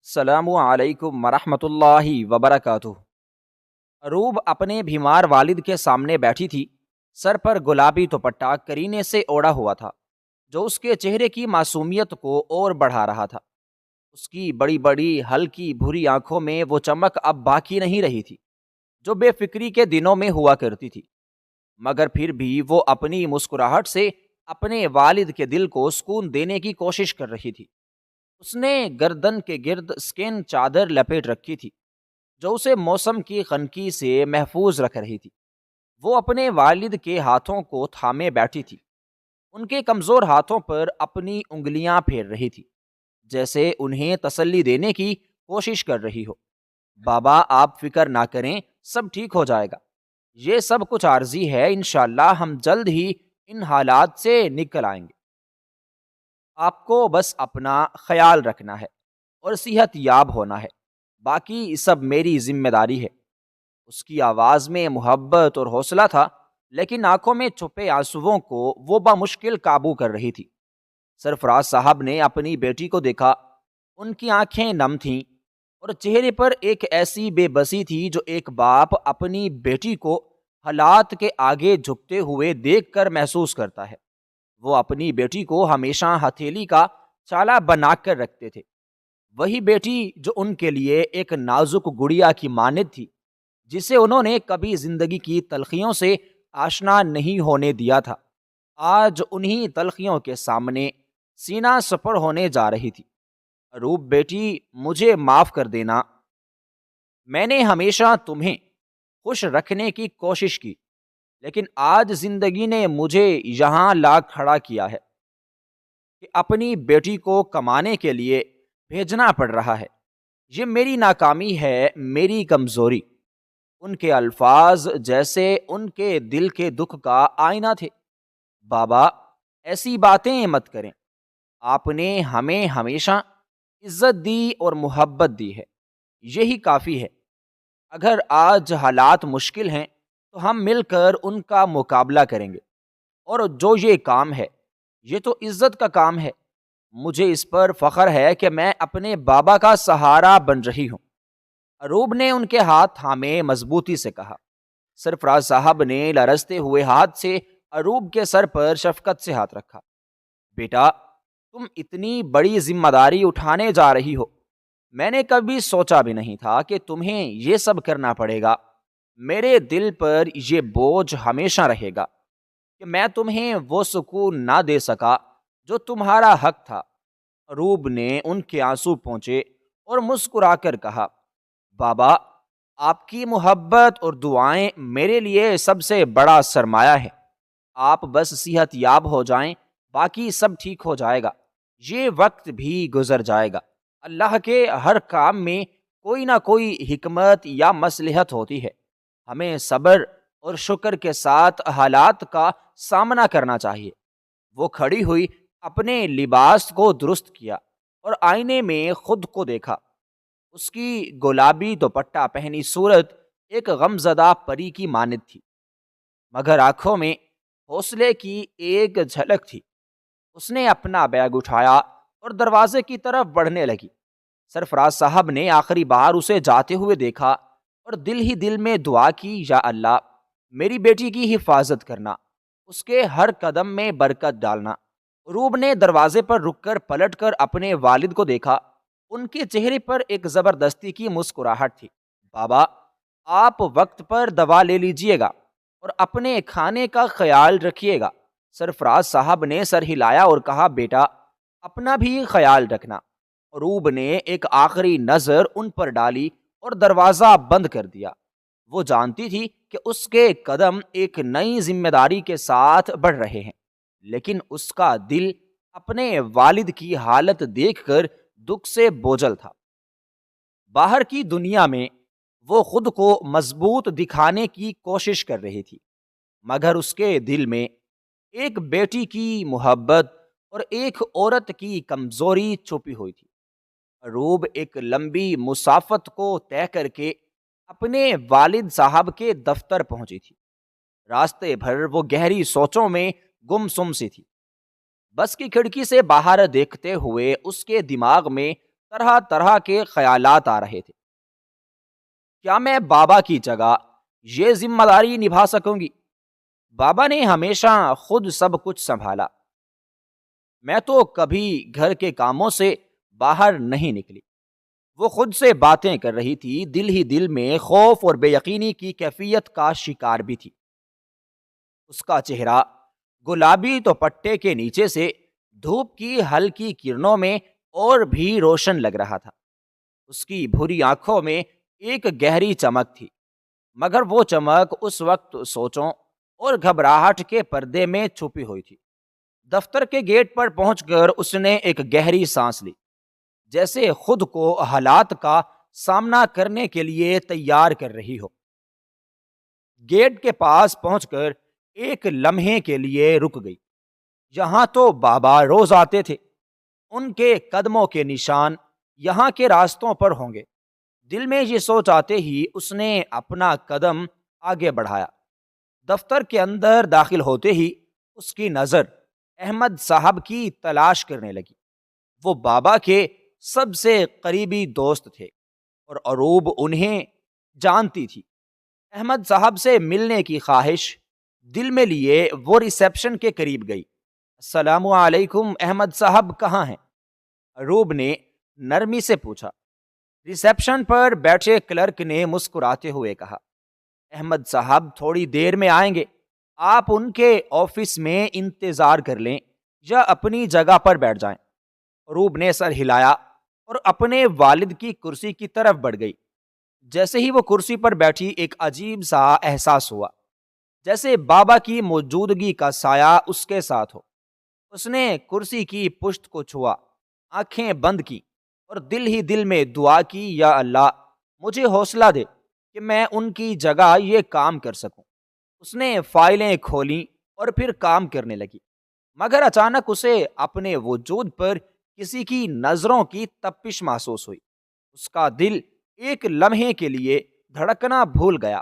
السلام علیکم ورحمۃ اللہ وبرکاتہ۔ اروب اپنے بیمار والد کے سامنے بیٹھی تھی۔ سر پر گلابی دوپٹہ کرینے سے اوڑھا ہوا تھا، جو اس کے چہرے کی معصومیت کو اور بڑھا رہا تھا۔ اس کی بڑی بڑی ہلکی بھوری آنکھوں میں وہ چمک اب باقی نہیں رہی تھی جو بے فکری کے دنوں میں ہوا کرتی تھی، مگر پھر بھی وہ اپنی مسکراہٹ سے اپنے والد کے دل کو سکون دینے کی کوشش کر رہی تھی۔ اس نے گردن کے گرد اسکین چادر لپیٹ رکھی تھی جو اسے موسم کی خنکی سے محفوظ رکھ رہی تھی۔ وہ اپنے والد کے ہاتھوں کو تھامے بیٹھی تھی، ان کے کمزور ہاتھوں پر اپنی انگلیاں پھیر رہی تھی، جیسے انہیں تسلی دینے کی کوشش کر رہی ہو۔ بابا، آپ فکر نہ کریں، سب ٹھیک ہو جائے گا۔ یہ سب کچھ عارضی ہے، انشاءاللہ ہم جلد ہی ان حالات سے نکل آئیں گے۔ آپ کو بس اپنا خیال رکھنا ہے اور صحت یاب ہونا ہے، باقی سب میری ذمہ داری ہے۔ اس کی آواز میں محبت اور حوصلہ تھا، لیکن آنکھوں میں چھپے آنسوؤں کو وہ بمشکل قابو کر رہی تھی۔ سرفراز صاحب نے اپنی بیٹی کو دیکھا، ان کی آنکھیں نم تھیں اور چہرے پر ایک ایسی بے بسی تھی جو ایک باپ اپنی بیٹی کو حالات کے آگے جھکتے ہوئے دیکھ کر محسوس کرتا ہے۔ وہ اپنی بیٹی کو ہمیشہ ہتھیلی کا چالا بنا کر رکھتے تھے، وہی بیٹی جو ان کے لیے ایک نازک گڑیا کی مانند تھی، جسے انہوں نے کبھی زندگی کی تلخیوں سے آشنا نہیں ہونے دیا تھا۔ آج انہی تلخیوں کے سامنے سینہ سپر ہونے جا رہی تھی۔ روپ بیٹی، مجھے معاف کر دینا، میں نے ہمیشہ تمہیں خوش رکھنے کی کوشش کی، لیکن آج زندگی نے مجھے یہاں لا کھڑا کیا ہے کہ اپنی بیٹی کو کمانے کے لیے بھیجنا پڑ رہا ہے۔ یہ میری ناکامی ہے، میری کمزوری۔ ان کے الفاظ جیسے ان کے دل کے دکھ کا آئینہ تھے۔ بابا، ایسی باتیں مت کریں، آپ نے ہمیں ہمیشہ عزت دی اور محبت دی ہے، یہی کافی ہے۔ اگر آج حالات مشکل ہیں تو ہم مل کر ان کا مقابلہ کریں گے، اور جو یہ کام ہے یہ تو عزت کا کام ہے۔ مجھے اس پر فخر ہے کہ میں اپنے بابا کا سہارا بن رہی ہوں۔ اروب نے ان کے ہاتھ تھامے مضبوطی سے کہا۔ سرفراز صاحب نے لرزتے ہوئے ہاتھ سے اروب کے سر پر شفقت سے ہاتھ رکھا۔ بیٹا، تم اتنی بڑی ذمہ داری اٹھانے جا رہی ہو، میں نے کبھی سوچا بھی نہیں تھا کہ تمہیں یہ سب کرنا پڑے گا۔ میرے دل پر یہ بوجھ ہمیشہ رہے گا کہ میں تمہیں وہ سکون نہ دے سکا جو تمہارا حق تھا۔ اروب نے ان کے آنسو پونچھے اور مسکرا کر کہا، بابا، آپ کی محبت اور دعائیں میرے لیے سب سے بڑا سرمایہ ہے۔ آپ بس صحت یاب ہو جائیں، باقی سب ٹھیک ہو جائے گا۔ یہ وقت بھی گزر جائے گا۔ اللہ کے ہر کام میں کوئی نہ کوئی حکمت یا مصلحت ہوتی ہے۔ ہمیں صبر اور شکر کے ساتھ حالات کا سامنا کرنا چاہیے۔ وہ کھڑی ہوئی، اپنے لباس کو درست کیا اور آئینے میں خود کو دیکھا۔ اس کی گلابی دوپٹہ پہنی صورت ایک غمزدہ پری کی مانند تھی، مگر آنکھوں میں حوصلے کی ایک جھلک تھی۔ اس نے اپنا بیگ اٹھایا اور دروازے کی طرف بڑھنے لگی۔ سرفراز صاحب نے آخری بار اسے جاتے ہوئے دیکھا اور دل ہی دل میں دعا کی، یا اللہ، میری بیٹی کی حفاظت کرنا، اس کے ہر قدم میں برکت ڈالنا۔ روب نے دروازے پر رک کر پلٹ کر اپنے والد کو دیکھا۔ ان کے چہرے پر ایک زبردستی کی مسکراہٹ تھی۔ بابا، آپ وقت پر دوا لے لیجئے گا اور اپنے کھانے کا خیال رکھیے گا۔ سرفراز صاحب نے سر ہلایا اور کہا، بیٹا، اپنا بھی خیال رکھنا۔ روب نے ایک آخری نظر ان پر ڈالی اور دروازہ بند کر دیا۔ وہ جانتی تھی کہ اس کے قدم ایک نئی ذمہ داری کے ساتھ بڑھ رہے ہیں، لیکن اس کا دل اپنے والد کی حالت دیکھ کر دکھ سے بوجھل تھا۔ باہر کی دنیا میں وہ خود کو مضبوط دکھانے کی کوشش کر رہی تھی، مگر اس کے دل میں ایک بیٹی کی محبت اور ایک عورت کی کمزوری چھپی ہوئی تھی۔ روب ایک لمبی مسافت کو طے کر کے اپنے والد صاحب کے دفتر پہنچی تھی۔ راستے بھر وہ گہری سوچوں میں گم سم سی تھی۔ بس کی کھڑکی سے باہر دیکھتے ہوئے اس کے دماغ میں طرح طرح کے خیالات آ رہے تھے۔ کیا میں بابا کی جگہ یہ ذمہ داری نبھا سکوں گی؟ بابا نے ہمیشہ خود سب کچھ سنبھالا، میں تو کبھی گھر کے کاموں سے باہر نہیں نکلی۔ وہ خود سے باتیں کر رہی تھی، دل ہی دل میں خوف اور بے یقینی کی کیفیت کا شکار بھی تھی۔ اس کا چہرہ گلابی دوپٹے کے نیچے سے دھوپ کی ہلکی کرنوں میں اور بھی روشن لگ رہا تھا۔ اس کی بھری آنکھوں میں ایک گہری چمک تھی، مگر وہ چمک اس وقت سوچوں اور گھبراہٹ کے پردے میں چھپی ہوئی تھی۔ دفتر کے گیٹ پر پہنچ کر اس نے ایک گہری سانس لی، جیسے خود کو حالات کا سامنا کرنے کے لیے تیار کر رہی ہو۔ گیٹ کے پاس پہنچ کر ایک لمحے کے لیے رک گئی۔ یہاں تو بابا روز آتے تھے، ان کے قدموں کے نشان یہاں کے راستوں پر ہوں گے۔ دل میں یہ سوچ آتے ہی اس نے اپنا قدم آگے بڑھایا۔ دفتر کے اندر داخل ہوتے ہی اس کی نظر احمد صاحب کی تلاش کرنے لگی۔ وہ بابا کے سب سے قریبی دوست تھے اور اروب انہیں جانتی تھی۔ احمد صاحب سے ملنے کی خواہش دل میں لیے وہ ریسیپشن کے قریب گئی۔ السلام علیکم، احمد صاحب کہاں ہیں؟ اروب نے نرمی سے پوچھا۔ ریسیپشن پر بیٹھے کلرک نے مسکراتے ہوئے کہا، احمد صاحب تھوڑی دیر میں آئیں گے، آپ ان کے آفس میں انتظار کر لیں یا اپنی جگہ پر بیٹھ جائیں۔ اروب نے سر ہلایا اور اپنے والد کی کرسی کی طرف بڑھ گئی۔ جیسے ہی وہ کرسی پر بیٹھی، ایک عجیب سا احساس ہوا، جیسے بابا کی موجودگی کا سایہ اس کے ساتھ ہو۔ اس نے کرسی کی پشت کو چھوا، آنکھیں بند کی اور دل ہی دل میں دعا کی، یا اللہ مجھے حوصلہ دے کہ میں ان کی جگہ یہ کام کر سکوں۔ اس نے فائلیں کھولیں اور پھر کام کرنے لگی، مگر اچانک اسے اپنے وجود پر کسی کی نظروں کی تپش محسوس ہوئی۔ اس کا دل ایک لمحے کے لیے دھڑکنا بھول گیا۔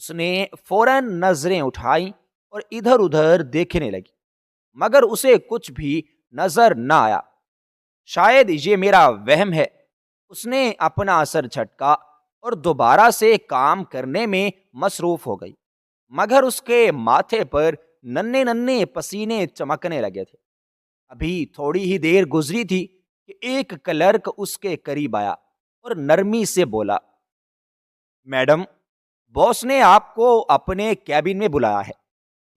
اس نے فوراً نظریں اٹھائیں اور ادھر ادھر دیکھنے لگی، مگر اسے کچھ بھی نظر نہ آیا۔ شاید یہ میرا وہم ہے، اس نے اپنا سر جھٹکا اور دوبارہ سے کام کرنے میں مصروف ہو گئی، مگر اس کے ماتھے پر ننھے ننھے پسینے چمکنے لگے تھے۔ ابھی تھوڑی ہی دیر گزری تھی کہ ایک کلرک اس کے قریب آیا اور نرمی سے بولا، میڈم، باس نے آپ کو اپنے کیبن میں بلایا ہے۔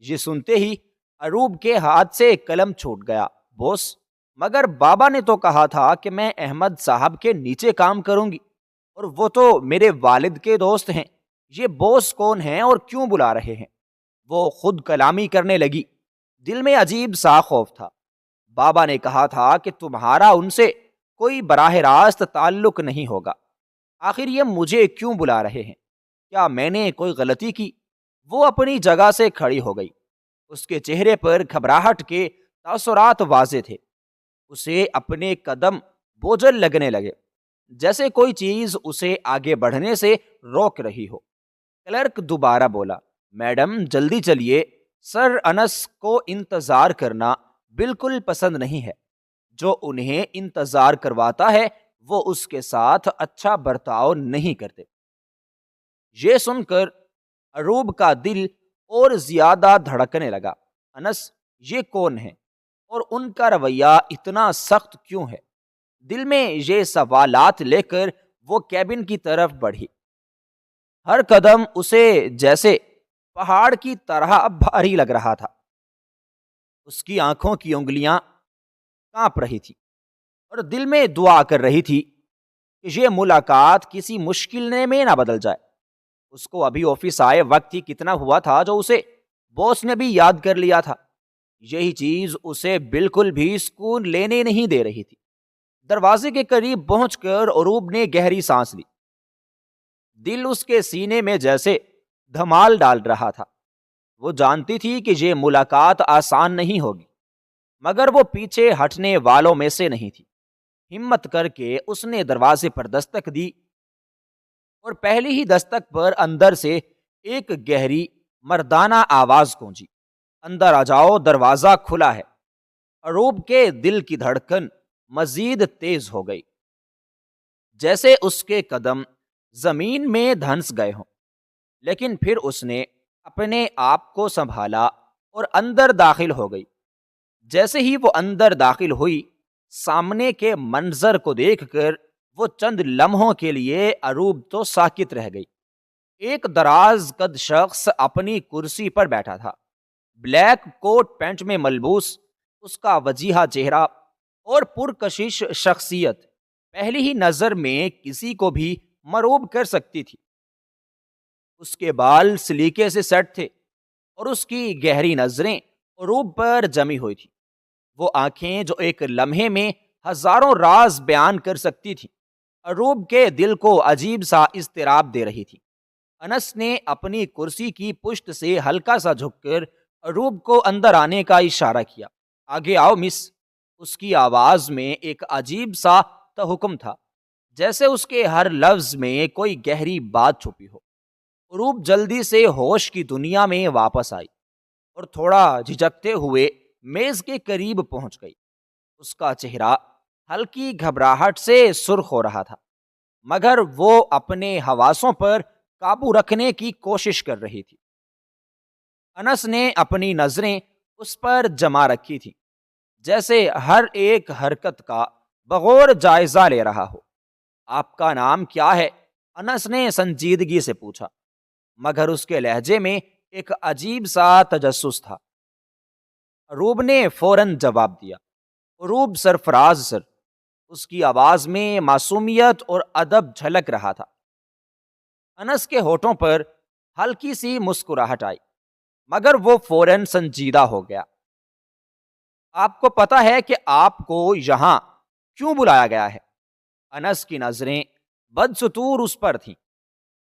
یہ سنتے ہی اروب کے ہاتھ سے قلم چھوٹ گیا۔ باس؟ مگر بابا نے تو کہا تھا کہ میں احمد صاحب کے نیچے کام کروں گی، اور وہ تو میرے والد کے دوست ہیں۔ یہ باس کون ہیں اور کیوں بلا رہے ہیں؟ وہ خود کلامی کرنے لگی۔ دل میں عجیب سا خوف تھا۔ بابا نے کہا تھا کہ تمہارا ان سے کوئی براہ راست تعلق نہیں ہوگا، آخر یہ مجھے کیوں بلا رہے ہیں؟ کیا میں نے کوئی غلطی کی؟ وہ اپنی جگہ سے کھڑی ہو گئی۔ اس کے چہرے پر گھبراہٹ کے تاثرات واضح تھے۔ اسے اپنے قدم بوجھل لگنے لگے، جیسے کوئی چیز اسے آگے بڑھنے سے روک رہی ہو۔ کلرک دوبارہ بولا، میڈم جلدی چلیے، سر انس کو انتظار کرنا بالکل پسند نہیں ہے۔ جو انہیں انتظار کرواتا ہے وہ اس کے ساتھ اچھا برتاؤ نہیں کرتے۔ یہ سن کر اروب کا دل اور زیادہ دھڑکنے لگا۔ انس یہ کون ہے اور ان کا رویہ اتنا سخت کیوں ہے؟ دل میں یہ سوالات لے کر وہ کیبن کی طرف بڑھی۔ ہر قدم اسے جیسے پہاڑ کی طرح بھاری لگ رہا تھا۔ اس کی آنکھوں کی انگلیاں کانپ رہی تھی اور دل میں دعا کر رہی تھی کہ یہ ملاقات کسی مشکل میں نہ بدل جائے۔ اس کو ابھی آفس آئے وقت ہی کتنا ہوا تھا جو اسے باس نے بھی یاد کر لیا تھا۔ یہی چیز اسے بالکل بھی سکون لینے نہیں دے رہی تھی۔ دروازے کے قریب پہنچ کر اروب نے گہری سانس لی۔ دل اس کے سینے میں جیسے دھمال ڈال رہا تھا۔ وہ جانتی تھی کہ یہ ملاقات آسان نہیں ہوگی، مگر وہ پیچھے ہٹنے والوں میں سے نہیں تھی۔ ہمت کر کے اس نے دروازے پر دستک دی اور پہلی ہی دستک پر اندر سے ایک گہری مردانہ آواز گونجی، اندر آ جاؤ، دروازہ کھلا ہے۔ اروب کے دل کی دھڑکن مزید تیز ہو گئی۔ جیسے اس کے قدم زمین میں دھنس گئے ہوں، لیکن پھر اس نے اپنے آپ کو سنبھالا اور اندر داخل ہو گئی۔ جیسے ہی وہ اندر داخل ہوئی، سامنے کے منظر کو دیکھ کر وہ چند لمحوں کے لیے اروب تو ساکت رہ گئی۔ ایک دراز قد شخص اپنی کرسی پر بیٹھا تھا، بلیک کوٹ پینٹ میں ملبوس۔ اس کا وجیحہ چہرہ اور پرکشش شخصیت پہلی ہی نظر میں کسی کو بھی مرعوب کر سکتی تھی۔ اس کے بال سلیقے سے سیٹ تھے اور اس کی گہری نظریں عروب پر جمی ہوئی تھی۔ وہ آنکھیں جو ایک لمحے میں ہزاروں راز بیان کر سکتی تھیں، عروب کے دل کو عجیب سا اضطراب دے رہی تھی۔ انس نے اپنی کرسی کی پشت سے ہلکا سا جھک کر عروب کو اندر آنے کا اشارہ کیا۔ آگے آؤ مس۔ اس کی آواز میں ایک عجیب سا تحکم تھا، جیسے اس کے ہر لفظ میں کوئی گہری بات چھپی ہو۔ عروب جلدی سے ہوش کی دنیا میں واپس آئی اور تھوڑا جھجکتے ہوئے میز کے قریب پہنچ گئی۔ اس کا چہرہ ہلکی گھبراہٹ سے سرخ ہو رہا تھا، مگر وہ اپنے حواسوں پر قابو رکھنے کی کوشش کر رہی تھی۔ انس نے اپنی نظریں اس پر جما رکھی تھی، جیسے ہر ایک حرکت کا بغور جائزہ لے رہا ہو۔ آپ کا نام کیا ہے؟ انس نے سنجیدگی سے پوچھا، مگر اس کے لہجے میں ایک عجیب سا تجسس تھا۔ عروب نے فوراً جواب دیا، عروب سرفراز سر۔ اس کی آواز میں معصومیت اور ادب جھلک رہا تھا۔ انس کے ہونٹوں پر ہلکی سی مسکراہٹ آئی، مگر وہ فوراً سنجیدہ ہو گیا۔ آپ کو پتا ہے کہ آپ کو یہاں کیوں بلایا گیا ہے؟ انس کی نظریں بدستور اس پر تھیں۔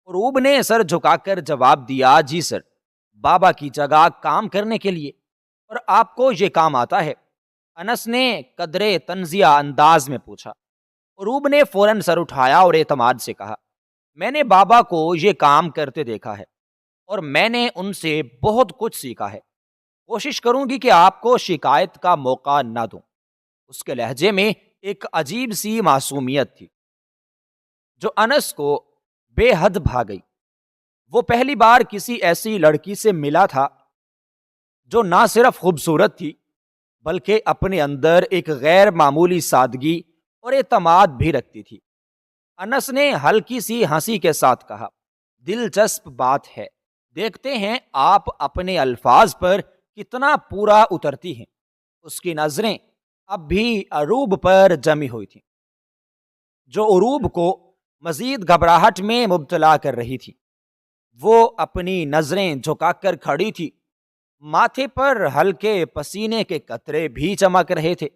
عروب نے سر جھکا کر جواب دیا، جی سر، بابا کی جگہ کام کرنے کے لیے۔ اور آپ کو یہ کام آتا ہے؟ انس نے قدرے تنزیہ انداز میں پوچھا۔ عروب نے فوراً سر اٹھایا اور اعتماد سے کہا، میں نے بابا کو یہ کام کرتے دیکھا ہے اور میں نے ان سے بہت کچھ سیکھا ہے۔ کوشش کروں گی کہ آپ کو شکایت کا موقع نہ دوں۔ اس کے لہجے میں ایک عجیب سی معصومیت تھی جو انس کو بے حد بھا گئی۔ وہ پہلی بار کسی ایسی لڑکی سے ملا تھا جو نہ صرف خوبصورت تھی بلکہ اپنے اندر ایک غیر معمولی سادگی اور اعتماد بھی رکھتی تھی۔ انس نے ہلکی سی ہنسی کے ساتھ کہا، دلچسپ بات ہے، دیکھتے ہیں آپ اپنے الفاظ پر کتنا پورا اترتی ہیں۔ اس کی نظریں اب بھی عروب پر جمی ہوئی تھیں، جو عروب کو مزید گھبراہٹ میں مبتلا کر رہی تھی۔ وہ اپنی نظریں جھکا کر کھڑی تھی، ماتھے پر ہلکے پسینے کے قطرے بھی چمک رہے تھے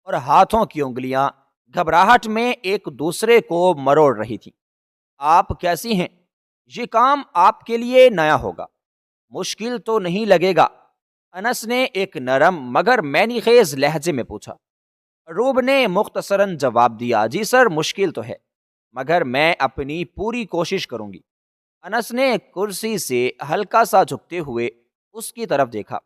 اور ہاتھوں کی انگلیاں گھبراہٹ میں ایک دوسرے کو مروڑ رہی تھی۔ آپ کیسی ہیں؟ یہ کام آپ کے لیے نیا ہوگا، مشکل تو نہیں لگے گا؟ انس نے ایک نرم مگر معنی خیز لہجے میں پوچھا۔ عروب نے مختصراً جواب دیا، جی سر، مشکل تو ہے، مگر میں اپنی پوری کوشش کروں گی۔ انس نے کرسی سے ہلکا سا جھکتے ہوئے اس کی طرف دیکھا،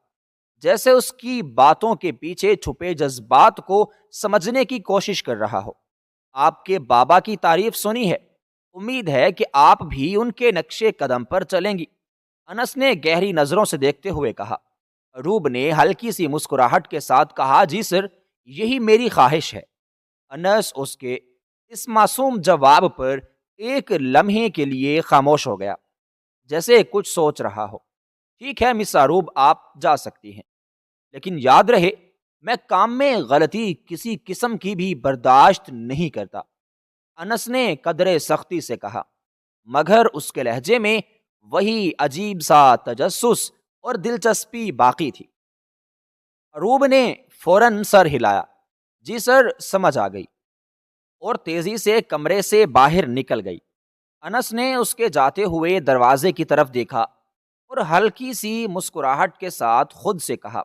جیسے اس کی باتوں کے پیچھے چھپے جذبات کو سمجھنے کی کوشش کر رہا ہو۔ آپ کے بابا کی تعریف سنی ہے، امید ہے کہ آپ بھی ان کے نقشے قدم پر چلیں گی۔ انس نے گہری نظروں سے دیکھتے ہوئے کہا۔ عروب نے ہلکی سی مسکراہٹ کے ساتھ کہا، جی سر، یہی میری خواہش ہے۔ انس اس کے اس معصوم جواب پر ایک لمحے کے لیے خاموش ہو گیا، جیسے کچھ سوچ رہا ہو۔ ٹھیک ہے مس عروب، آپ جا سکتی ہیں، لیکن یاد رہے میں کام میں غلطی کسی قسم کی بھی برداشت نہیں کرتا۔ انس نے قدرے سختی سے کہا، مگر اس کے لہجے میں وہی عجیب سا تجسس اور دلچسپی باقی تھی۔ عروب نے فوراً سر ہلایا، جی سر، سمجھ آ گئی، اور تیزی سے کمرے سے باہر نکل گئی۔ انس نے اس کے جاتے ہوئے دروازے کی طرف دیکھا اور ہلکی سی مسکراہٹ کے ساتھ خود سے کہا،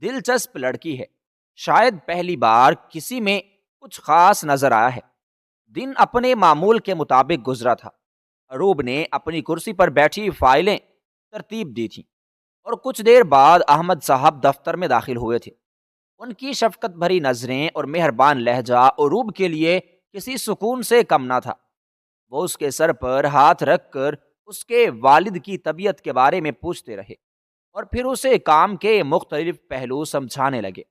دلچسپ لڑکی ہے، شاید پہلی بار کسی میں کچھ خاص نظر آیا ہے۔ دن اپنے معمول کے مطابق گزرا تھا۔ عروب نے اپنی کرسی پر بیٹھی فائلیں ترتیب دی تھیں اور کچھ دیر بعد احمد صاحب دفتر میں داخل ہوئے تھے۔ ان کی شفقت بھری نظریں اور مہربان لہجہ عروب کے لیے کسی سکون سے کم نہ تھا۔ وہ اس کے سر پر ہاتھ رکھ کر اس کے والد کی طبیعت کے بارے میں پوچھتے رہے اور پھر اسے کام کے مختلف پہلو سمجھانے لگے۔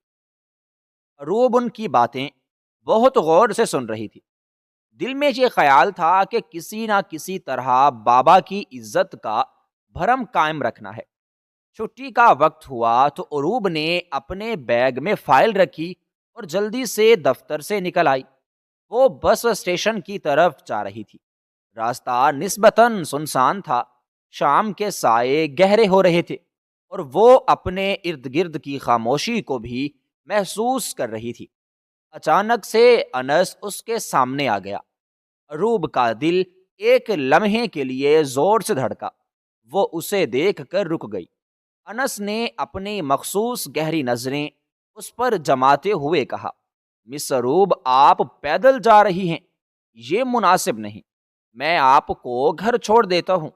روب ان کی باتیں بہت غور سے سن رہی تھی۔ دل میں یہ خیال تھا کہ کسی نہ کسی طرح بابا کی عزت کا بھرم قائم رکھنا ہے۔ چھٹی کا وقت ہوا تو عروب نے اپنے بیگ میں فائل رکھی اور جلدی سے دفتر سے نکل آئی۔ وہ بس اسٹیشن کی طرف جا رہی تھی۔ راستہ نسبتاً سنسان تھا، شام کے سائے گہرے ہو رہے تھے اور وہ اپنے ارد گرد کی خاموشی کو بھی محسوس کر رہی تھی۔ اچانک سے انس اس کے سامنے آ گیا۔ روب کا دل ایک لمحے کے لیے زور سے دھڑکا۔ وہ اسے دیکھ کر رک گئی۔ انس نے اپنی مخصوص گہری نظریں اس پر جماتے ہوئے کہا، مس روب، آپ پیدل جا رہی ہیں، یہ مناسب نہیں، میں آپ کو گھر چھوڑ دیتا ہوں۔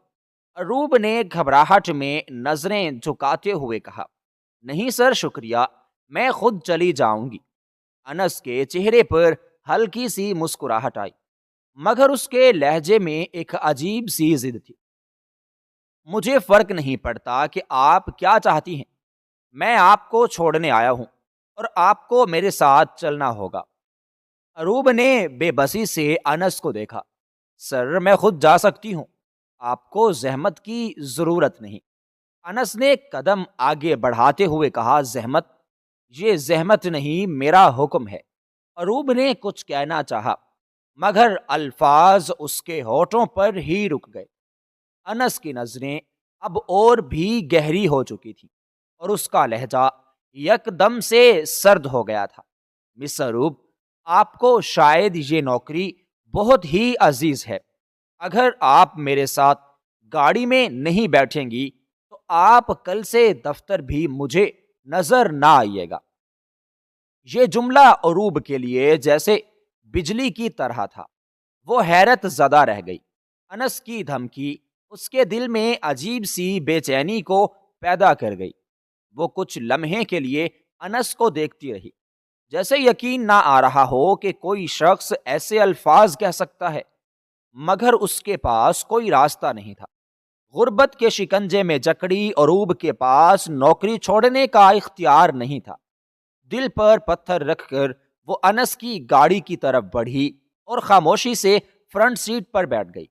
روب نے گھبراہٹ میں نظریں جھکاتے ہوئے کہا، نہیں سر، شکریہ، میں خود چلی جاؤں گی۔ انس کے چہرے پر ہلکی سی مسکراہٹ آئی، مگر اس کے لہجے میں ایک عجیب سی ضد تھی۔ مجھے فرق نہیں پڑتا کہ آپ کیا چاہتی ہیں، میں آپ کو چھوڑنے آیا ہوں اور آپ کو میرے ساتھ چلنا ہوگا۔ روب نے بے بسی سے انس کو دیکھا۔ سر، میں خود جا سکتی ہوں، آپ کو زحمت کی ضرورت نہیں۔ انس نے قدم آگے بڑھاتے ہوئے کہا، زحمت؟ یہ زحمت نہیں، میرا حکم ہے۔ روب نے کچھ کہنا چاہا مگر الفاظ اس کے ہونٹوں پر ہی رک گئے۔ انس کی نظریں اب اور بھی گہری ہو چکی تھیں اور اس کا لہجہ یکدم سے سرد ہو گیا تھا۔ مس روب، آپ کو شاید یہ نوکری بہت ہی عزیز ہے، اگر آپ میرے ساتھ گاڑی میں نہیں بیٹھیں گی تو آپ کل سے دفتر بھی مجھے نظر نہ آئیے گا۔ یہ جملہ عروب کے لیے جیسے بجلی کی طرح تھا۔ وہ حیرت زدہ رہ گئی۔ انس کی دھمکی اس کے دل میں عجیب سی بے چینی کو پیدا کر گئی۔ وہ کچھ لمحے کے لیے انس کو دیکھتی رہی، جیسے یقین نہ آ رہا ہو کہ کوئی شخص ایسے الفاظ کہہ سکتا ہے، مگر اس کے پاس کوئی راستہ نہیں تھا۔ غربت کے شکنجے میں جکڑی عروب کے پاس نوکری چھوڑنے کا اختیار نہیں تھا۔ دل پر پتھر رکھ کر وہ انس کی گاڑی کی طرف بڑھی اور خاموشی سے فرنٹ سیٹ پر بیٹھ گئی۔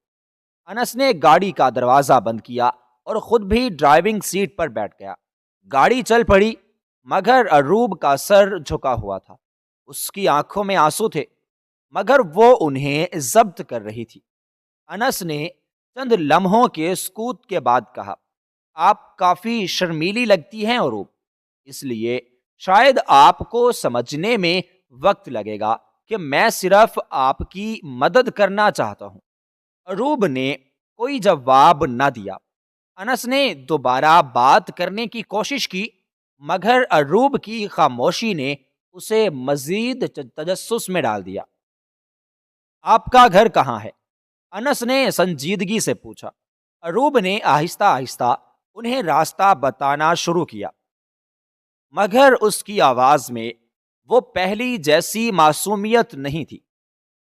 انس نے گاڑی کا دروازہ بند کیا اور خود بھی ڈرائیونگ سیٹ پر بیٹھ گیا۔ گاڑی چل پڑی، مگر عروب کا سر جھکا ہوا تھا۔ اس کی آنکھوں میں آنسو تھے، مگر وہ انہیں ضبط کر رہی تھی۔ انس نے چند لمحوں کے سکوت کے بعد کہا، آپ کافی شرمیلی لگتی ہیں عروب، اس لیے شاید آپ کو سمجھنے میں وقت لگے گا کہ میں صرف آپ کی مدد کرنا چاہتا ہوں۔ عروب نے کوئی جواب نہ دیا۔ انس نے دوبارہ بات کرنے کی کوشش کی، مگر عروب کی خاموشی نے اسے مزید تجسس میں ڈال دیا۔ آپ کا گھر کہاں ہے؟ انس نے سنجیدگی سے پوچھا۔ عروب نے آہستہ آہستہ انہیں راستہ بتانا شروع کیا، مگر اس کی آواز میں وہ پہلی جیسی معصومیت نہیں تھی۔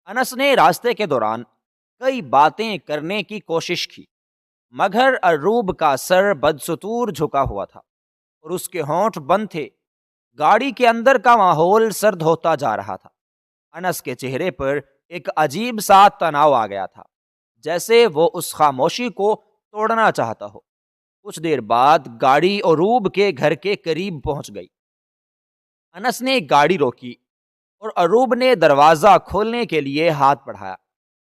انس نے راستے کے دوران کئی باتیں کرنے کی کوشش کی، مگر عروب کا سر بدستور جھکا ہوا تھا اور اس کے ہونٹ بند تھے۔ گاڑی کے اندر کا ماحول سرد ہوتا جا رہا تھا۔ انس کے چہرے پر ایک عجیب سا تناؤ آ گیا تھا، جیسے وہ اس خاموشی کو توڑنا چاہتا ہو۔ کچھ دیر بعد گاڑی عروب کے گھر کے قریب پہنچ گئی۔ انس نے گاڑی روکی اور عروب نے دروازہ کھولنے کے لیے ہاتھ بڑھایا،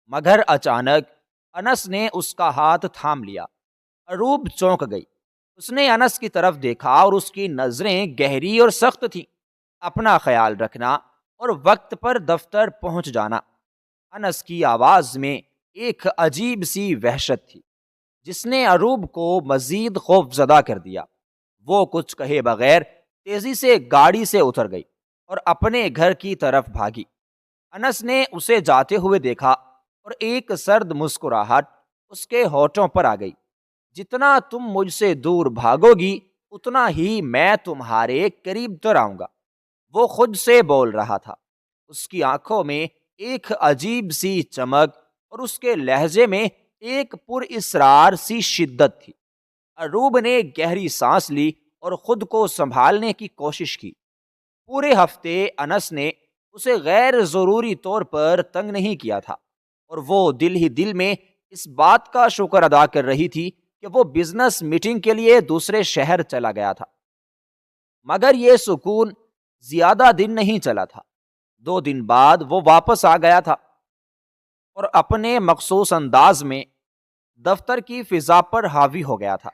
مگر اچانک انس نے اس کا ہاتھ تھام لیا۔ عروب چونک گئی۔ اس نے انس کی طرف دیکھا اور اس کی نظریں گہری اور سخت تھیں۔ اپنا خیال رکھنا اور وقت پر دفتر پہنچ جانا۔ انس کی آواز میں ایک عجیب سی وحشت تھی، جس نے عروب کو مزید خوف زدہ کر دیا۔ وہ کچھ کہے بغیر تیزی سے گاڑی سے اتر گئی اور اپنے گھر کی طرف بھاگی۔ انس نے اسے جاتے ہوئے دیکھا اور ایک سرد مسکراہٹ اس کے ہونٹوں پر آ گئی۔ جتنا تم مجھ سے دور بھاگو گی، اتنا ہی میں تمہارے قریب تر آؤں گا۔ وہ خود سے بول رہا تھا۔ اس کی آنکھوں میں ایک عجیب سی چمک اور اس کے لہجے میں ایک پر اسرار سی شدت تھی۔ اروب نے گہری سانس لی اور خود کو سنبھالنے کی کوشش کی۔ پورے ہفتے انس نے اسے غیر ضروری طور پر تنگ نہیں کیا تھا، اور وہ دل ہی دل میں اس بات کا شکر ادا کر رہی تھی کہ وہ بزنس میٹنگ کے لیے دوسرے شہر چلا گیا تھا۔ مگر یہ سکون زیادہ دن نہیں چلا تھا۔ 2 دن بعد وہ واپس آ گیا تھا اور اپنے مخصوص انداز میں دفتر کی فضا پر حاوی ہو گیا تھا۔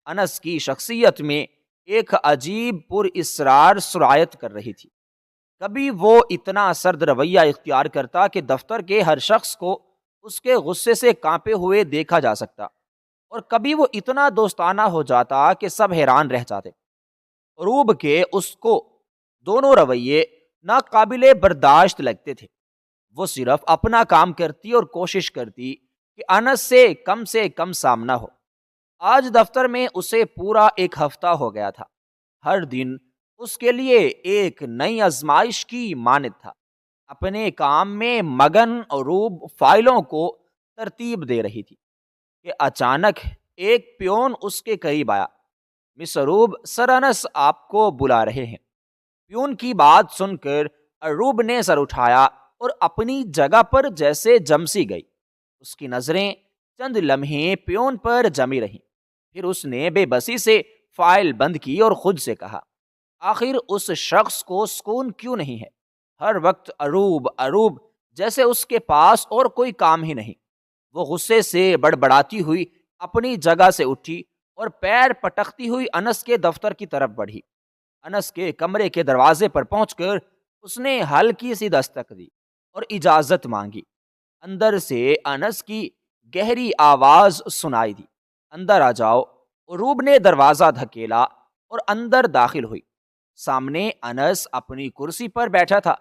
انس کی شخصیت میں ایک عجیب پر اسرار سرایت کر رہی تھی۔ کبھی وہ اتنا سرد رویہ اختیار کرتا کہ دفتر کے ہر شخص کو اس کے غصے سے کانپے ہوئے دیکھا جا سکتا، اور کبھی وہ اتنا دوستانہ ہو جاتا کہ سب حیران رہ جاتے۔ عروب کے اس کو دونوں رویے ناقابل برداشت لگتے تھے۔ وہ صرف اپنا کام کرتی اور کوشش کرتی کہ انس سے کم سامنا ہو۔ آج دفتر میں اسے پورا 1 ہفتہ ہو گیا تھا۔ ہر دن اس کے لیے ایک نئی آزمائش کی مانند تھا۔ اپنے کام میں مگن عروب فائلوں کو ترتیب دے رہی تھی کہ اچانک ایک پیون اس کے قریب آیا۔ مس عروب، سر انس آپ کو بلا رہے ہیں۔ پیون کی بات سن کر عروب نے سر اٹھایا اور اپنی جگہ پر جیسے جمسی گئی۔ اس کی نظریں چند لمحے پیون پر جمی رہیں، پھر اس نے بے بسی سے فائل بند کی اور خود سے کہا، آخر اس شخص کو سکون کیوں نہیں ہے؟ ہر وقت عروب عروب، جیسے اس کے پاس اور کوئی کام ہی نہیں۔ وہ غصے سے بڑبڑاتی ہوئی اپنی جگہ سے اٹھی اور پیر پٹکتی ہوئی انس کے دفتر کی طرف بڑھی۔ انس کے کمرے کے دروازے پر پہنچ کر اس نے ہلکی سی دستک دی اور اجازت مانگی۔ اندر سے انس کی گہری آواز سنائی دی، اندر آ جاؤ۔ عروب نے دروازہ دھکیلا اور اندر داخل ہوئی۔ سامنے انس اپنی کرسی پر بیٹھا تھا،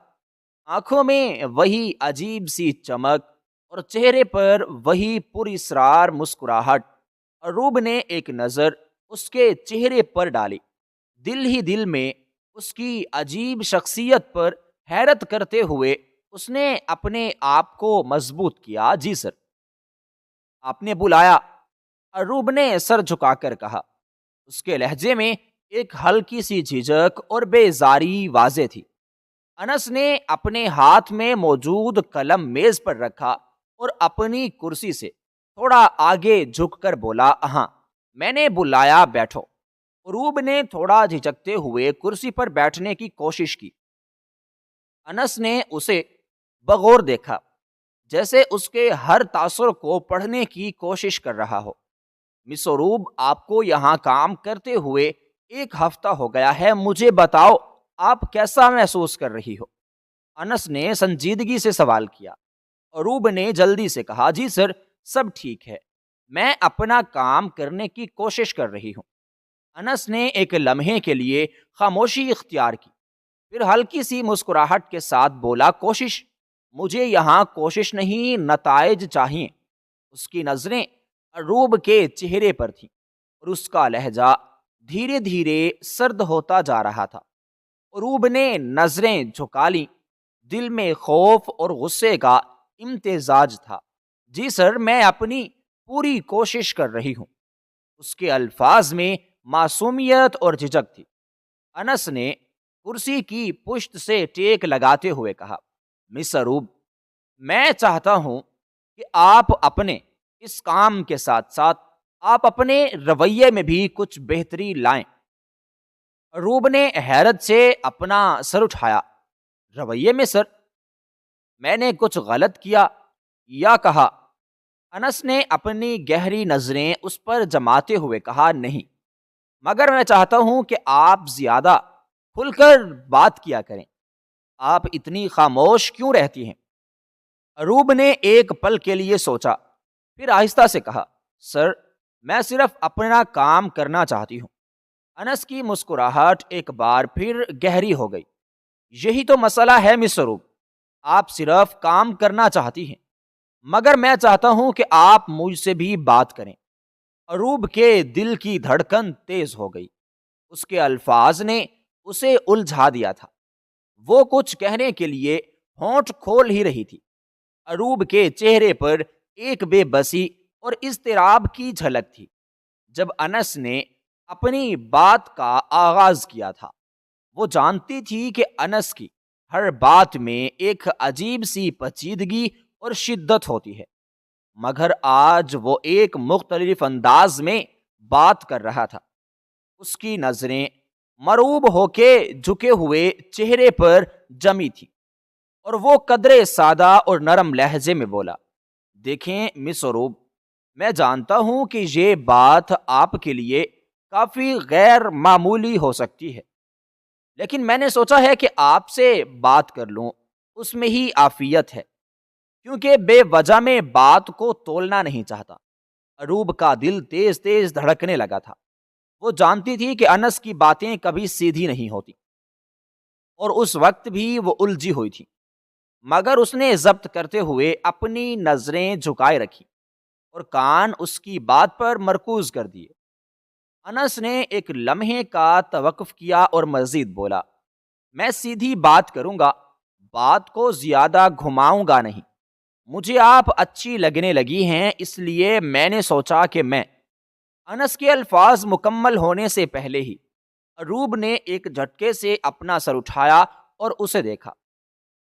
آنکھوں میں وہی عجیب سی چمک اور چہرے پر وہی پر اسرار مسکراہٹ۔ عروب نے ایک نظر اس کے چہرے پر ڈالی، دل ہی دل میں اس کی عجیب شخصیت پر حیرت کرتے ہوئے اس نے اپنے آپ کو مضبوط کیا۔ جی سر، آپ نے بلایا؟ عروب نے سر جھکا کر کہا۔ اس کے لہجے میں ایک ہلکی سی جھجک اور بیزاری واضح تھی۔ انس نے اپنے ہاتھ میں موجود قلم میز پر رکھا اور اپنی کرسی سے تھوڑا آگے جھک کر بولا، ہاں میں نے بلایا، بیٹھو۔ عروب نے تھوڑا جھجکتے ہوئے کرسی پر بیٹھنے کی کوشش کی۔ انس نے اسے بغور دیکھا، جیسے اس کے ہر تاثر کو پڑھنے کی کوشش کر رہا ہو۔ مس عروب، آپ کو یہاں کام کرتے ہوئے 1 ہفتہ ہو گیا ہے، مجھے بتاؤ آپ کیسا محسوس کر رہی ہو؟ انس نے سنجیدگی سے سوال کیا۔ عروب نے جلدی سے کہا، جی سر، سب ٹھیک ہے، میں اپنا کام کرنے کی کوشش کر رہی ہوں۔ انس نے ایک لمحے کے لیے خاموشی اختیار کی، پھر ہلکی سی مسکراہٹ کے ساتھ بولا، کوشش؟ مجھے یہاں کوشش نہیں، نتائج چاہیے۔ اس کی نظریں عروب کے چہرے پر تھیں اور اس کا لہجہ دھیرے دھیرے سرد ہوتا جا رہا تھا۔ عروب نے نظریں جھکا لیں، دل میں خوف اور غصے کا امتزاج تھا۔ جی سر، میں اپنی پوری کوشش کر رہی ہوں۔ اس کے الفاظ میں معصومیت اور جھجک تھی۔ انس نے کرسی کی پشت سے ٹیک لگاتے ہوئے کہا، مس عروب، میں چاہتا ہوں کہ آپ اپنے اس کام کے ساتھ ساتھ آپ اپنے رویے میں بھی کچھ بہتری لائیں۔ عروب نے حیرت سے اپنا سر اٹھایا۔ رویے میں سر؟ میں نے کچھ غلط کیا یا کہا؟ انس نے اپنی گہری نظریں اس پر جماتے ہوئے کہا، نہیں، مگر میں چاہتا ہوں کہ آپ زیادہ کھل کر بات کیا کریں۔ آپ اتنی خاموش کیوں رہتی ہیں؟ عروب نے ایک پل کے لیے سوچا، پھر آہستہ سے کہا، سر، میں صرف اپنا کام کرنا چاہتی ہوں۔ انس کی مسکراہٹ ایک بار پھر گہری ہو گئی۔ یہی تو مسئلہ ہے مس عروب، آپ صرف کام کرنا چاہتی ہیں، مگر میں چاہتا ہوں کہ آپ مجھ سے بھی بات کریں۔ عروب کے دل کی دھڑکن تیز ہو گئی۔ اس کے الفاظ نے اسے الجھا دیا تھا۔ وہ کچھ کہنے کے لیے ہونٹ کھول ہی رہی تھی۔ اروب کے چہرے پر ایک بے بسی اور اضطراب کی جھلک تھی۔ جب انس نے اپنی بات کا آغاز کیا تھا، وہ جانتی تھی کہ انس کی ہر بات میں ایک عجیب سی پیچیدگی اور شدت ہوتی ہے، مگر آج وہ ایک مختلف انداز میں بات کر رہا تھا۔ اس کی نظریں مروب ہو کے جھکے ہوئے چہرے پر جمی تھی، اور وہ قدرے سادہ اور نرم لہجے میں بولا، دیکھیں مس اروب، میں جانتا ہوں کہ یہ بات آپ کے لیے کافی غیر معمولی ہو سکتی ہے، لیکن میں نے سوچا ہے کہ آپ سے بات کر لوں، اس میں ہی عافیت ہے، کیونکہ بے وجہ میں بات کو تولنا نہیں چاہتا۔ اروب کا دل تیز تیز دھڑکنے لگا تھا۔ وہ جانتی تھی کہ انس کی باتیں کبھی سیدھی نہیں ہوتی، اور اس وقت بھی وہ الجھی ہوئی تھی، مگر اس نے ضبط کرتے ہوئے اپنی نظریں جھکائے رکھی اور کان اس کی بات پر مرکوز کر دیے۔ انس نے ایک لمحے کا توقف کیا اور مزید بولا، میں سیدھی بات کروں گا، بات کو زیادہ گھماؤں گا نہیں۔ مجھے آپ اچھی لگنے لگی ہیں، اس لیے میں نے سوچا کہ میں… انس کے الفاظ مکمل ہونے سے پہلے ہی اروب نے ایک جھٹکے سے اپنا سر اٹھایا اور اسے دیکھا۔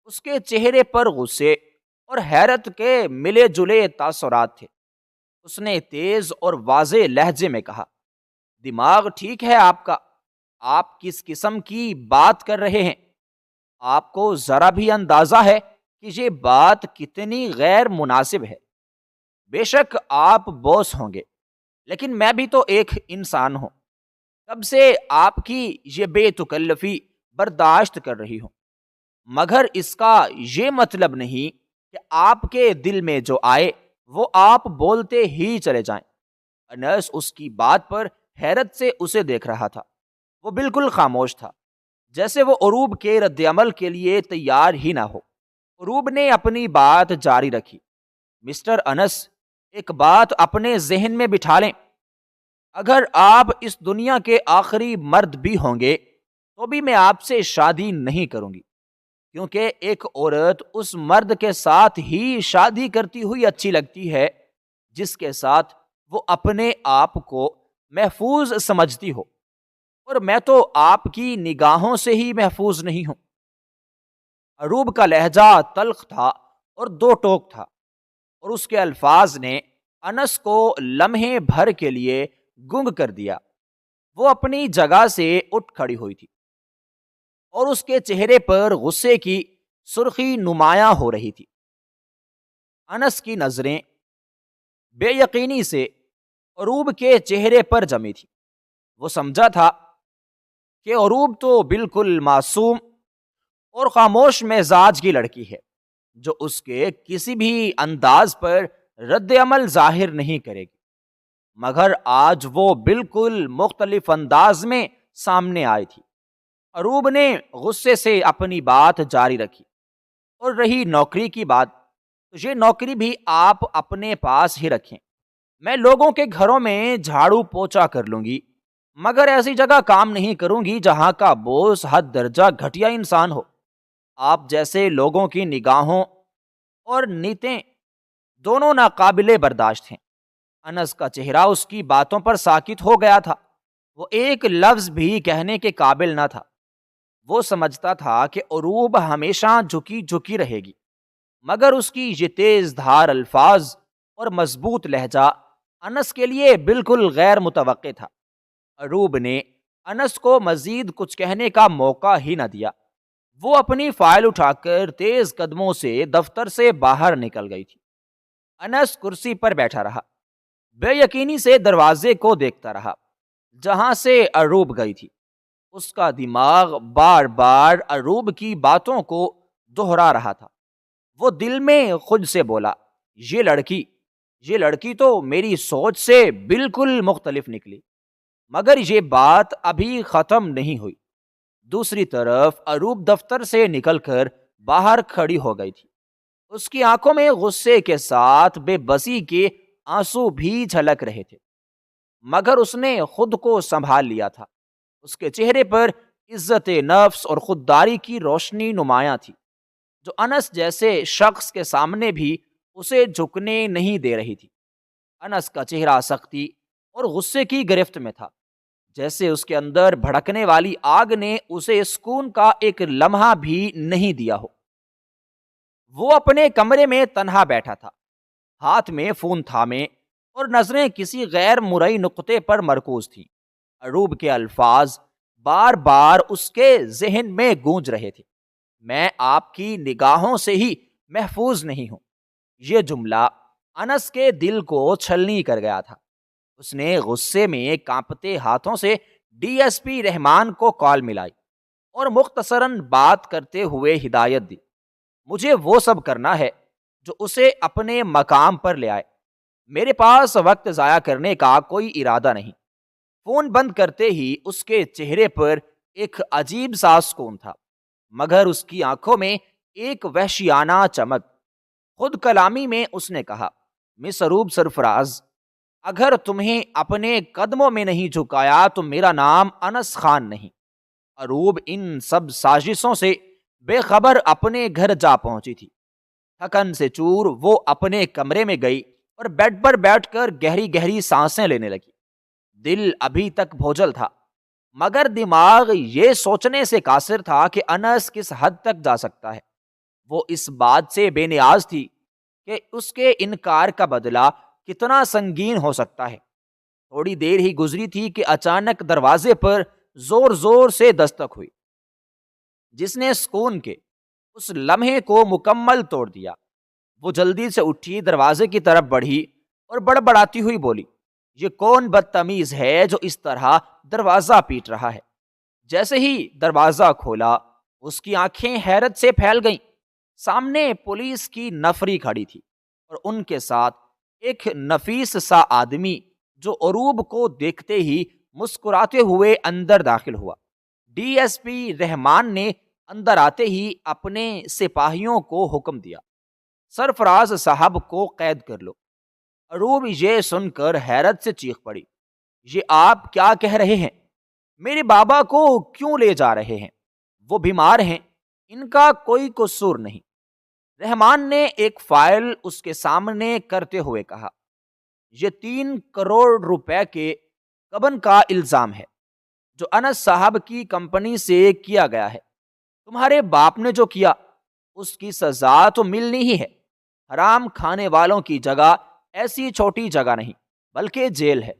اس کے چہرے پر غصے اور حیرت کے ملے جلے تاثرات تھے۔ اس نے تیز اور واضح لہجے میں کہا، دماغ ٹھیک ہے آپ کا؟ آپ کس قسم کی بات کر رہے ہیں؟ آپ کو ذرا بھی اندازہ ہے کہ یہ بات کتنی غیر مناسب ہے؟ بے شک آپ بوس ہوں گے، لیکن میں بھی تو ایک انسان ہوں۔ کب سے آپ کی یہ بے تکلفی برداشت کر رہی ہوں، مگر اس کا یہ مطلب نہیں کہ آپ کے دل میں جو آئے وہ آپ بولتے ہی چلے جائیں۔ انس اس کی بات پر حیرت سے اسے دیکھ رہا تھا۔ وہ بالکل خاموش تھا، جیسے وہ عروب کے رد عمل کے لیے تیار ہی نہ ہو۔ عروب نے اپنی بات جاری رکھی، مسٹر انس، ایک بات اپنے ذہن میں بٹھا لیں، اگر آپ اس دنیا کے آخری مرد بھی ہوں گے تو بھی میں آپ سے شادی نہیں کروں گی، کیونکہ ایک عورت اس مرد کے ساتھ ہی شادی کرتی ہوئی اچھی لگتی ہے جس کے ساتھ وہ اپنے آپ کو محفوظ سمجھتی ہو، اور میں تو آپ کی نگاہوں سے ہی محفوظ نہیں ہوں۔ عروب کا لہجہ تلخ تھا اور دو ٹوک تھا، اور اس کے الفاظ نے انس کو لمحے بھر کے لیے گنگ کر دیا۔ وہ اپنی جگہ سے اٹھ کھڑی ہوئی تھی، اور اس کے چہرے پر غصے کی سرخی نمایاں ہو رہی تھی۔ انس کی نظریں بے یقینی سے عروب کے چہرے پر جمی تھی۔ وہ سمجھا تھا کہ عروب تو بالکل معصوم اور خاموش مزاج کی لڑکی ہے، جو اس کے کسی بھی انداز پر رد عمل ظاہر نہیں کرے گی، مگر آج وہ بالکل مختلف انداز میں سامنے آئی تھی۔ عروب نے غصے سے اپنی بات جاری رکھی، اور رہی نوکری کی بات، تو یہ نوکری بھی آپ اپنے پاس ہی رکھیں۔ میں لوگوں کے گھروں میں جھاڑو پوچھا کر لوں گی، مگر ایسی جگہ کام نہیں کروں گی جہاں کا بوس حد درجہ گھٹیا انسان ہو۔ آپ جیسے لوگوں کی نگاہوں اور نیتیں دونوں ناقابل برداشت ہیں۔ انس کا چہرہ اس کی باتوں پر ساکت ہو گیا تھا۔ وہ ایک لفظ بھی کہنے کے قابل نہ تھا۔ وہ سمجھتا تھا کہ عروب ہمیشہ جھکی جھکی رہے گی، مگر اس کی یہ تیز دھار الفاظ اور مضبوط لہجہ انس کے لیے بالکل غیر متوقع تھا۔ عروب نے انس کو مزید کچھ کہنے کا موقع ہی نہ دیا۔ وہ اپنی فائل اٹھا کر تیز قدموں سے دفتر سے باہر نکل گئی تھی۔ انس کرسی پر بیٹھا رہا، بے یقینی سے دروازے کو دیکھتا رہا جہاں سے عروب گئی تھی۔ اس کا دماغ بار بار عروب کی باتوں کو دہرا رہا تھا۔ وہ دل میں خود سے بولا، یہ لڑکی تو میری سوچ سے بالکل مختلف نکلی، مگر یہ بات ابھی ختم نہیں ہوئی۔ دوسری طرف عروب دفتر سے نکل کر باہر کھڑی ہو گئی تھی۔ اس کی آنکھوں میں غصے کے ساتھ بے بسی کے آنسو بھی جھلک رہے تھے، مگر اس نے خود کو سنبھال لیا تھا۔ اس کے چہرے پر عزت نفس اور خودداری کی روشنی نمایاں تھی۔ جو انس جیسے شخص کے سامنے بھی اسے جھکنے نہیں دے رہی تھی۔ انس کا چہرہ سختی اور غصے کی گرفت میں تھا، جیسے اس کے اندر بھڑکنے والی آگ نے اسے سکون کا ایک لمحہ بھی نہیں دیا ہو۔ وہ اپنے کمرے میں تنہا بیٹھا تھا، ہاتھ میں فون تھامے اور نظریں کسی غیر مرئی نقطے پر مرکوز تھیں۔ اروب کے الفاظ بار بار اس کے ذہن میں گونج رہے تھے، میں آپ کی نگاہوں سے ہی محفوظ نہیں ہوں۔ یہ جملہ انس کے دل کو چھلنی کر گیا تھا۔ اس نے غصے میں کانپتے ہاتھوں سے ڈی ایس پی رحمان کو کال ملائی اور مختصراً بات کرتے ہوئے ہدایت دی، مجھے وہ سب کرنا ہے جو اسے اپنے مقام پر لے آئے، میرے پاس وقت ضائع کرنے کا کوئی ارادہ نہیں۔ فون بند کرتے ہی اس کے چہرے پر ایک عجیب سا سکون تھا، مگر اس کی آنکھوں میں ایک وحشیانہ چمک۔ خود کلامی میں اس نے کہا، مس اروب سرفراز، اگر تمہیں اپنے قدموں میں نہیں جھکایا تو میرا نام انس خان نہیں۔ اروب ان سب سازشوں سے بے خبر اپنے گھر جا پہنچی تھی۔ تھکن سے چور وہ اپنے کمرے میں گئی اور بیڈ پر بیٹھ کر گہری گہری سانسیں لینے لگی۔ دل ابھی تک بوجھل تھا، مگر دماغ یہ سوچنے سے قاصر تھا کہ انس کس حد تک جا سکتا ہے۔ وہ اس بات سے بے نیاز تھی کہ اس کے انکار کا بدلہ کتنا سنگین ہو سکتا ہے۔ تھوڑی دیر ہی گزری تھی کہ اچانک دروازے پر زور زور سے دستک ہوئی، جس نے سکون کے اس لمحے کو مکمل توڑ دیا۔ وہ جلدی سے اٹھی، دروازے کی طرف بڑھی اور بڑبڑاتی ہوئی بولی، یہ کون بدتمیز ہے جو اس طرح دروازہ پیٹ رہا ہے؟ جیسے ہی دروازہ کھولا، اس کی آنکھیں حیرت سے پھیل گئیں۔ سامنے پولیس کی نفری کھڑی تھی اور ان کے ساتھ ایک نفیس سا آدمی جو اروب کو دیکھتے ہی مسکراتے ہوئے اندر داخل ہوا۔ ڈی ایس پی رحمان نے اندر آتے ہی اپنے سپاہیوں کو حکم دیا، سرفراز صاحب کو قید کر لو۔ اروب یہ سن کر حیرت سے چیخ پڑی، یہ آپ کیا کہہ رہے ہیں؟ میرے بابا کو کیوں لے جا رہے ہیں؟ وہ بیمار ہیں، ان کا کوئی قصور نہیں۔ رحمان نے ایک فائل اس کے سامنے کرتے ہوئے کہا، یہ 3 کروڑ روپے کے غبن کا الزام ہے جو انس صاحب کی کمپنی سے کیا گیا ہے۔ تمہارے باپ نے جو کیا اس کی سزا تو ملنی ہی ہے۔ حرام کھانے والوں کی جگہ ایسی چھوٹی جگہ نہیں بلکہ جیل ہے۔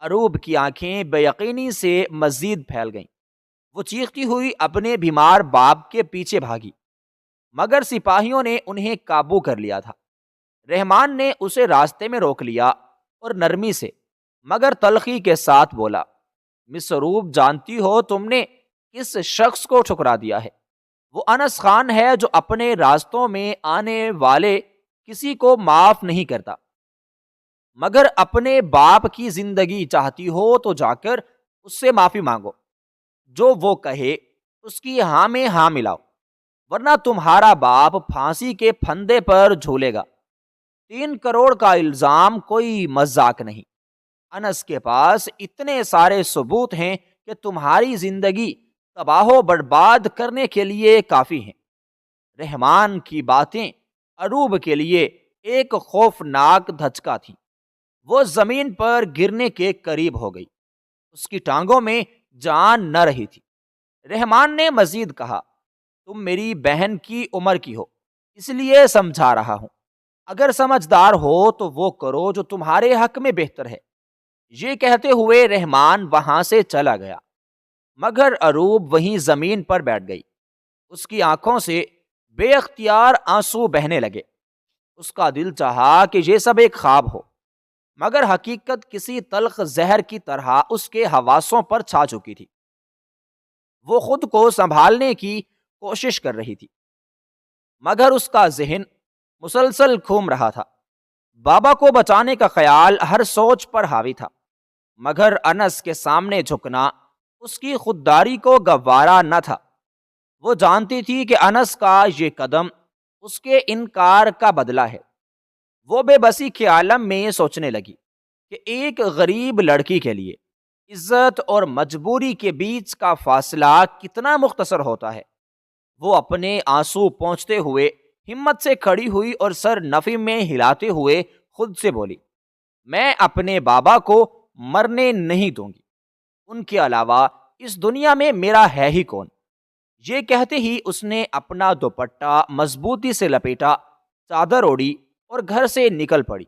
اروب کی آنکھیں بے یقینی سے مزید پھیل گئیں۔ وہ چیختی ہوئی اپنے بیمار باپ کے پیچھے بھاگی، مگر سپاہیوں نے انہیں قابو کر لیا تھا۔ رحمان نے اسے راستے میں روک لیا اور نرمی سے مگر تلخی کے ساتھ بولا، مس اروب، جانتی ہو تم نے کس شخص کو ٹھکرا دیا ہے؟ وہ انس خان ہے جو اپنے راستوں میں آنے والے کسی کو معاف نہیں کرتا۔ مگر اپنے باپ کی زندگی چاہتی ہو تو جا کر اس سے معافی مانگو، جو وہ کہے اس کی ہاں میں ہاں ملاؤ، ورنہ تمہارا باپ پھانسی کے پھندے پر جھولے گا۔ 3 کروڑ کا الزام کوئی مذاق نہیں۔ انس کے پاس اتنے سارے ثبوت ہیں کہ تمہاری زندگی تباہ و برباد کرنے کے لیے کافی ہیں۔ رحمان کی باتیں اروب کے لیے ایک خوفناک دھچکا تھی۔ وہ زمین پر گرنے کے قریب ہو گئی، اس کی ٹانگوں میں جان نہ رہی تھی۔ رحمان نے مزید کہا، تم میری بہن کی عمر کی ہو، اس لیے سمجھا رہا ہوں، اگر سمجھدار ہو تو وہ کرو جو تمہارے حق میں بہتر ہے۔ یہ کہتے ہوئے رحمان وہاں سے چلا گیا، مگر اروب وہیں زمین پر بیٹھ گئی۔ اس کی آنکھوں سے بے اختیار آنسو بہنے لگے۔ اس کا دل چاہا کہ یہ سب ایک خواب ہو، مگر حقیقت کسی تلخ زہر کی طرح اس کے حواسوں پر چھا چکی تھی۔ وہ خود کو سنبھالنے کی کوشش کر رہی تھی، مگر اس کا ذہن مسلسل گھوم رہا تھا۔ بابا کو بچانے کا خیال ہر سوچ پر حاوی تھا، مگر انس کے سامنے جھکنا اس کی خودداری کو گوارا نہ تھا۔ وہ جانتی تھی کہ انس کا یہ قدم اس کے انکار کا بدلہ ہے۔ وہ بے بسی کے عالم میں سوچنے لگی کہ ایک غریب لڑکی کے لیے عزت اور مجبوری کے بیچ کا فاصلہ کتنا مختصر ہوتا ہے۔ وہ اپنے آنسو پہنچتے ہوئے ہمت سے کھڑی ہوئی اور سر نفی میں ہلاتے ہوئے خود سے بولی، میں اپنے بابا کو مرنے نہیں دوں گی، ان کے علاوہ اس دنیا میں میرا ہے ہی کون۔ یہ کہتے ہی اس نے اپنا دوپٹہ مضبوطی سے لپیٹا، چادر اوڑھی اور گھر سے نکل پڑی۔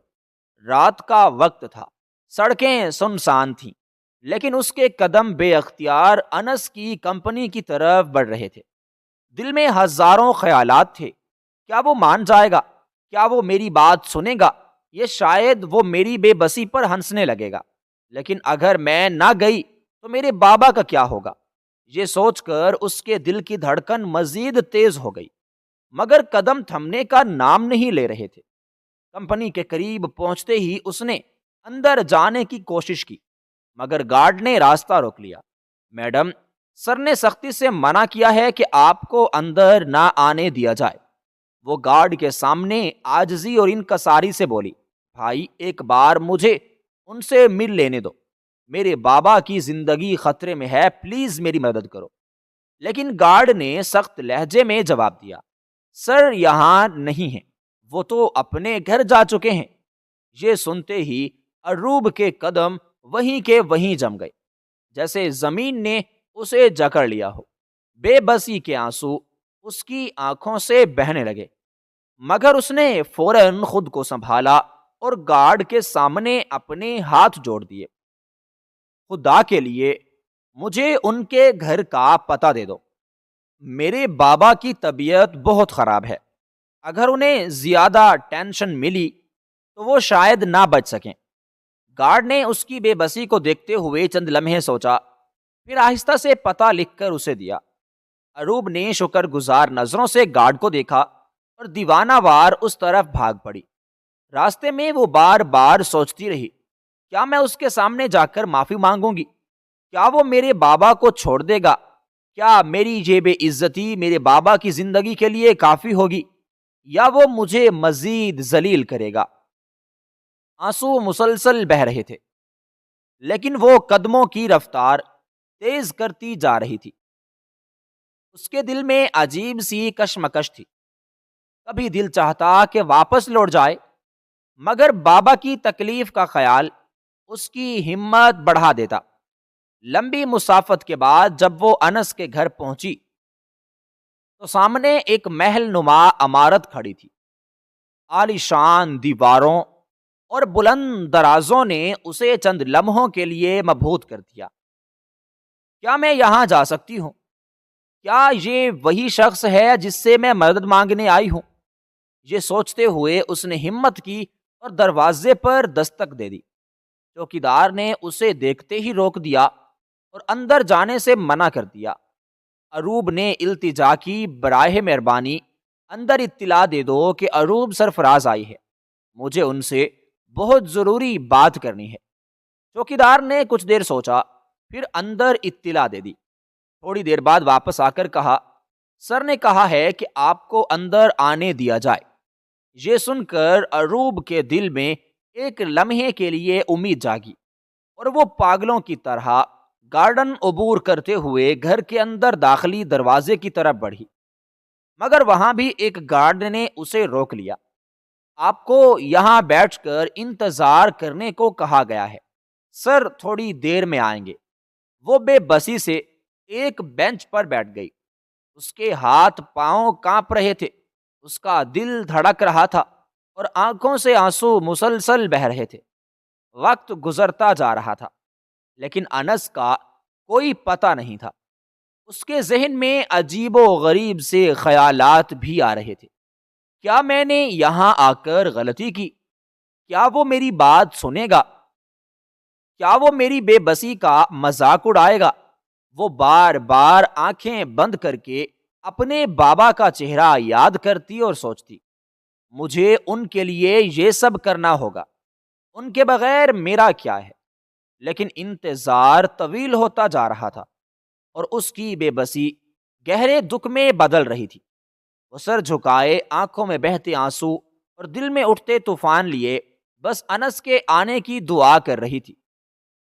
رات کا وقت تھا، سڑکیں سنسان تھیں، لیکن اس کے قدم بے اختیار انس کی کمپنی کی طرف بڑھ رہے تھے۔ دل میں ہزاروں خیالات تھے، کیا وہ مان جائے گا؟ کیا وہ میری بات سنے گا؟ یہ شاید وہ میری بے بسی پر ہنسنے لگے گا، لیکن اگر میں نہ گئی تو میرے بابا کا کیا ہوگا؟ یہ سوچ کر اس کے دل کی دھڑکن مزید تیز ہو گئی، مگر قدم تھمنے کا نام نہیں لے رہے تھے۔ کمپنی کے قریب پہنچتے ہی اس نے اندر جانے کی کوشش کی، مگر گارڈ نے راستہ روک لیا۔ میڈم، سر نے سختی سے منع کیا ہے کہ آپ کو اندر نہ آنے دیا جائے۔ وہ گارڈ کے سامنے عاجزی اور انکساری سے بولی، بھائی ایک بار مجھے ان سے مل لینے دو، میرے بابا کی زندگی خطرے میں ہے، پلیز میری مدد کرو۔ لیکن گارڈ نے سخت لہجے میں جواب دیا، سر یہاں نہیں ہیں، وہ تو اپنے گھر جا چکے ہیں۔ یہ سنتے ہی اروب کے قدم وہیں کے وہیں جم گئے، جیسے زمین نے اسے جکڑ لیا ہو۔ بے بسی کے آنسو اس کی آنکھوں سے بہنے لگے، مگر اس نے فوراً خود کو سنبھالا اور گارڈ کے سامنے اپنے ہاتھ جوڑ دیے۔ خدا کے لیے مجھے ان کے گھر کا پتہ دے دو، میرے بابا کی طبیعت بہت خراب ہے، اگر انہیں زیادہ ٹینشن ملی تو وہ شاید نہ بچ سکیں۔ گارڈ نے اس کی بے بسی کو دیکھتے ہوئے چند لمحے سوچا، پھر آہستہ سے پتہ لکھ کر اسے دیا۔ اروب نے شکر گزار نظروں سے گارڈ کو دیکھا اور دیوانہ وار اس طرف بھاگ پڑی۔ راستے میں وہ بار بار سوچتی رہی، کیا میں اس کے سامنے جا کر معافی مانگوں گی؟ کیا وہ میرے بابا کو چھوڑ دے گا؟ کیا میری یہ بے عزتی میرے بابا کی زندگی کے لیے کافی ہوگی، یا وہ مجھے مزید ذلیل کرے گا؟ آنسو مسلسل بہہ رہے تھے، لیکن وہ قدموں کی رفتار تیز کرتی جا رہی تھی۔ اس کے دل میں عجیب سی کشمکش تھی، کبھی دل چاہتا کہ واپس لوٹ جائے، مگر بابا کی تکلیف کا خیال اس کی ہمت بڑھا دیتا۔ لمبی مسافت کے بعد جب وہ انس کے گھر پہنچی تو سامنے ایک محل نما عمارت کھڑی تھی۔ عالیشان دیواروں اور بلند درازوں نے اسے چند لمحوں کے لیے مبہوت کر دیا۔ کیا میں یہاں جا سکتی ہوں؟ کیا یہ وہی شخص ہے جس سے میں مدد مانگنے آئی ہوں؟ یہ سوچتے ہوئے اس نے ہمت کی اور دروازے پر دستک دے دی۔ چوکیدار نے اسے دیکھتے ہی روک دیا اور اندر جانے سے منع کر دیا۔ اروب نے التجا کی، براہ مہربانی اندر اطلاع دے دو کہ اروب سرفراز آئی ہے، مجھے ان سے بہت ضروری بات کرنی ہے۔ چوکیدار نے کچھ دیر سوچا، پھر اندر اطلاع دے دی۔ تھوڑی دیر بعد واپس آ کر کہا، سر نے کہا ہے کہ آپ کو اندر آنے دیا جائے۔ یہ سن کر اروب کے دل میں ایک لمحے کے لیے امید جاگی اور وہ پاگلوں کی طرح گارڈن عبور کرتے ہوئے گھر کے اندر داخلی دروازے کی طرف بڑھی، مگر وہاں بھی ایک گارڈ نے اسے روک لیا۔ آپ کو یہاں بیٹھ کر انتظار کرنے کو کہا گیا ہے، سر تھوڑی دیر میں آئیں گے۔ وہ بے بسی سے ایک بینچ پر بیٹھ گئی، اس کے ہاتھ پاؤں کانپ رہے تھے، اس کا دل دھڑک رہا تھا اور آنکھوں سے آنسو مسلسل بہہ رہے تھے۔ وقت گزرتا جا رہا تھا، لیکن انس کا کوئی پتہ نہیں تھا۔ اس کے ذہن میں عجیب و غریب سے خیالات بھی آ رہے تھے۔ کیا میں نے یہاں آ کر غلطی کی؟ کیا وہ میری بات سنے گا؟ کیا وہ میری بے بسی کا مذاق اڑائے گا؟ وہ بار بار آنکھیں بند کر کے اپنے بابا کا چہرہ یاد کرتی اور سوچتی، مجھے ان کے لیے یہ سب کرنا ہوگا، ان کے بغیر میرا کیا ہے؟ لیکن انتظار طویل ہوتا جا رہا تھا اور اس کی بے بسی گہرے دکھ میں بدل رہی تھی۔ وہ سر جھکائے، آنکھوں میں بہتے آنسو اور دل میں اٹھتے طوفان لیے بس انس کے آنے کی دعا کر رہی تھی۔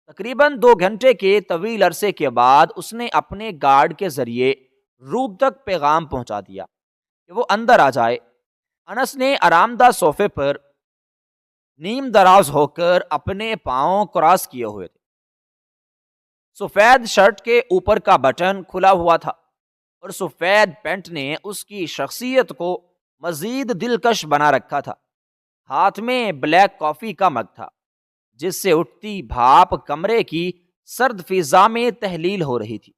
تقریباً 2 گھنٹے کے طویل عرصے کے بعد اس نے اپنے گارڈ کے ذریعے روب تک پیغام پہنچا دیا کہ وہ اندر آ جائے۔ انس نے آرام دہ صوفے پر نیم دراز ہو کر اپنے پاؤں کراس کیے ہوئے تھے۔ سفید شرٹ کے اوپر کا بٹن کھلا ہوا تھا اور سفید پینٹ نے اس کی شخصیت کو مزید دلکش بنا رکھا تھا۔ ہاتھ میں بلیک کافی کا مگ تھا جس سے اٹھتی بھاپ کمرے کی سرد فضا میں تحلیل ہو رہی تھی۔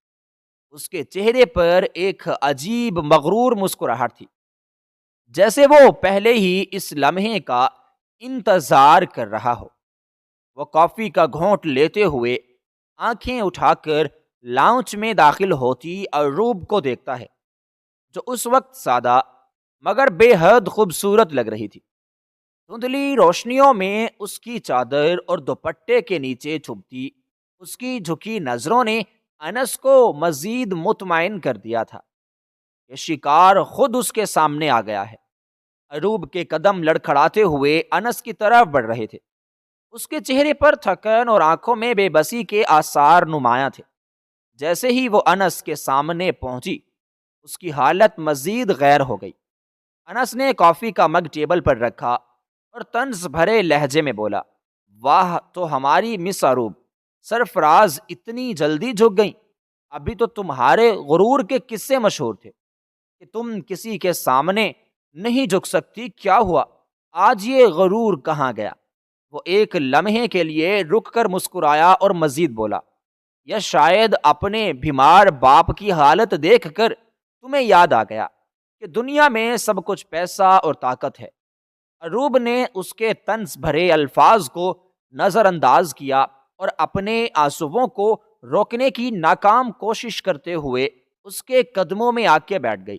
اس کے چہرے پر ایک عجیب مغرور مسکراہٹ تھی، جیسے وہ پہلے ہی اس لمحے کا انتظار کر رہا ہو۔ وہ کافی کا گھونٹ لیتے ہوئے آنکھیں اٹھا کر لاؤنج میں داخل ہوتی اور روب کو دیکھتا ہے، جو اس وقت سادہ مگر بے حد خوبصورت لگ رہی تھی۔ دھندلی روشنیوں میں اس کی چادر اور دوپٹے کے نیچے چھپتی اس کی جھکی نظروں نے انس کو مزید مطمئن کر دیا تھا کہ شکار خود اس کے سامنے آ گیا ہے۔ اروب کے قدم لڑکھڑاتے ہوئے انس کی طرف بڑھ رہے تھے۔ اس کے چہرے پر تھکن اور آنکھوں میں بے بسی کے آثار نمایاں تھے۔ جیسے ہی وہ انس کے سامنے پہنچی، اس کی حالت مزید غیر ہو گئی۔ انس نے کافی کا مگ ٹیبل پر رکھا اور طنز بھرے لہجے میں بولا، واہ تو ہماری مس اروب، سرفراز اتنی جلدی جھک گئیں؟ ابھی تو تمہارے غرور کے قصے مشہور تھے کہ تم کسی کے سامنے نہیں جھک سکتی، کیا ہوا آج یہ غرور کہاں گیا؟ وہ ایک لمحے کے لیے رک کر مسکرایا اور مزید بولا، یا شاید اپنے بیمار باپ کی حالت دیکھ کر تمہیں یاد آ گیا کہ دنیا میں سب کچھ پیسہ اور طاقت ہے۔ اروب نے اس کے طنز بھرے الفاظ کو نظر انداز کیا اور اپنے آنسوؤں کو روکنے کی ناکام کوشش کرتے ہوئے اس کے قدموں میں آ کے بیٹھ گئی۔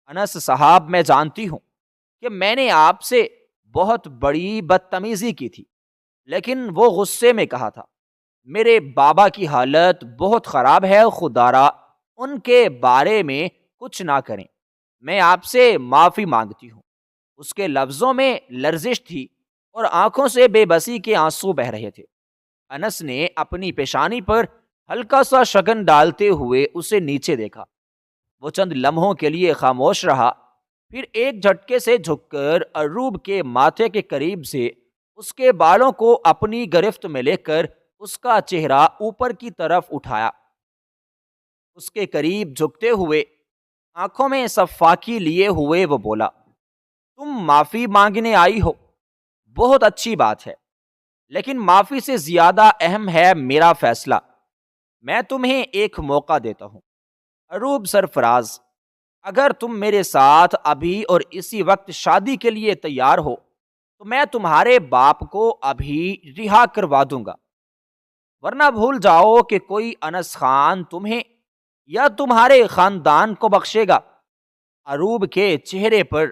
انس صاحب، میں جانتی ہوں کہ میں نے آپ سے بہت بڑی بدتمیزی کی تھی، لیکن وہ غصے میں کہا تھا۔ میرے بابا کی حالت بہت خراب ہے، خدارا ان کے بارے میں کچھ نہ کریں، میں آپ سے معافی مانگتی ہوں۔ اس کے لفظوں میں لرزش تھی اور آنکھوں سے بے بسی کے آنسو بہہ رہے تھے۔ انس نے اپنی پیشانی پر ہلکا سا شگن ڈالتے ہوئے اسے نیچے دیکھا۔ وہ چند لمحوں کے لیے خاموش رہا، پھر ایک جھٹکے سے جھک کر اروب کے ماتھے کے قریب سے اس کے بالوں کو اپنی گرفت میں لے کر اس کا چہرہ اوپر کی طرف اٹھایا۔ اس کے قریب جھکتے ہوئے آنکھوں میں صفاقی لیے ہوئے وہ بولا، تم معافی مانگنے آئی ہو، بہت اچھی بات ہے، لیکن معافی سے زیادہ اہم ہے میرا فیصلہ۔ میں تمہیں ایک موقع دیتا ہوں اروب سرفراز، اگر تم میرے ساتھ ابھی اور اسی وقت شادی کے لیے تیار ہو تو میں تمہارے باپ کو ابھی رہا کروا دوں گا، ورنہ بھول جاؤ کہ کوئی انس خان تمہیں یا تمہارے خاندان کو بخشے گا۔ اروب کے چہرے پر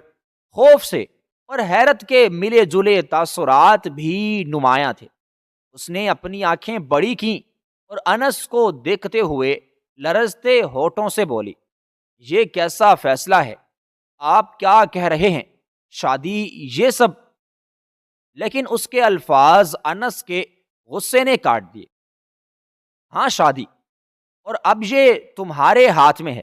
خوف سے اور حیرت کے ملے جلے تاثرات بھی نمایاں تھے۔ اس نے اپنی آنکھیں بڑی کیں اور انس کو دیکھتے ہوئے لرزتے ہونٹوں سے بولی، یہ کیسا فیصلہ ہے؟ آپ کیا کہہ رہے ہیں؟ شادی یہ سب؟ لیکن اس کے الفاظ انس کے غصے نے کاٹ دیے۔ ہاں شادی، اور اب یہ تمہارے ہاتھ میں ہے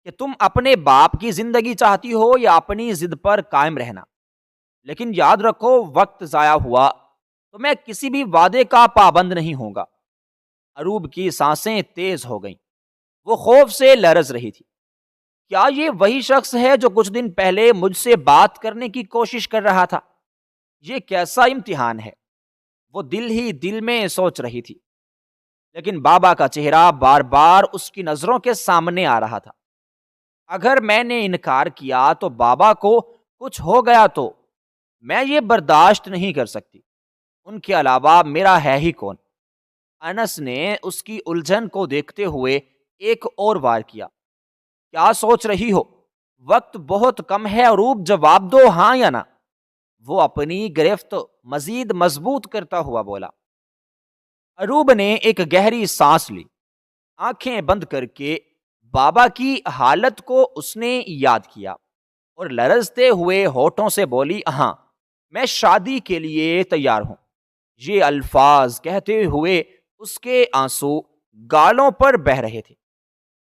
کہ تم اپنے باپ کی زندگی چاہتی ہو یا اپنی ضد پر قائم رہنا۔ لیکن یاد رکھو، وقت ضائع ہوا تو میں کسی بھی وعدے کا پابند نہیں ہوں گا۔ اروب کی سانسیں تیز ہو گئیں، وہ خوف سے لرز رہی تھی۔ کیا یہ وہی شخص ہے جو کچھ دن پہلے مجھ سے بات کرنے کی کوشش کر رہا تھا؟ یہ کیسا امتحان ہے، وہ دل ہی دل میں سوچ رہی تھی۔ لیکن بابا کا چہرہ بار بار اس کی نظروں کے سامنے آ رہا تھا۔ اگر میں نے انکار کیا تو بابا کو کچھ ہو گیا تو میں یہ برداشت نہیں کر سکتی۔ ان کے علاوہ میرا ہے ہی کون؟ انس نے اس کی الجھن کو دیکھتے ہوئے ایک اور وار کیا۔ کیا سوچ رہی ہو؟ وقت بہت کم ہے اروب، جواب دو، ہاں یا نہ۔ وہ اپنی گرفت مزید مضبوط کرتا ہوا بولا۔ اروب نے ایک گہری سانس لی، آنکھیں بند کر کے بابا کی حالت کو اس نے یاد کیا اور لرزتے ہوئے ہونٹوں سے بولی، ہاں میں شادی کے لیے تیار ہوں۔ یہ الفاظ کہتے ہوئے اس کے آنسو گالوں پر بہہ رہے تھے۔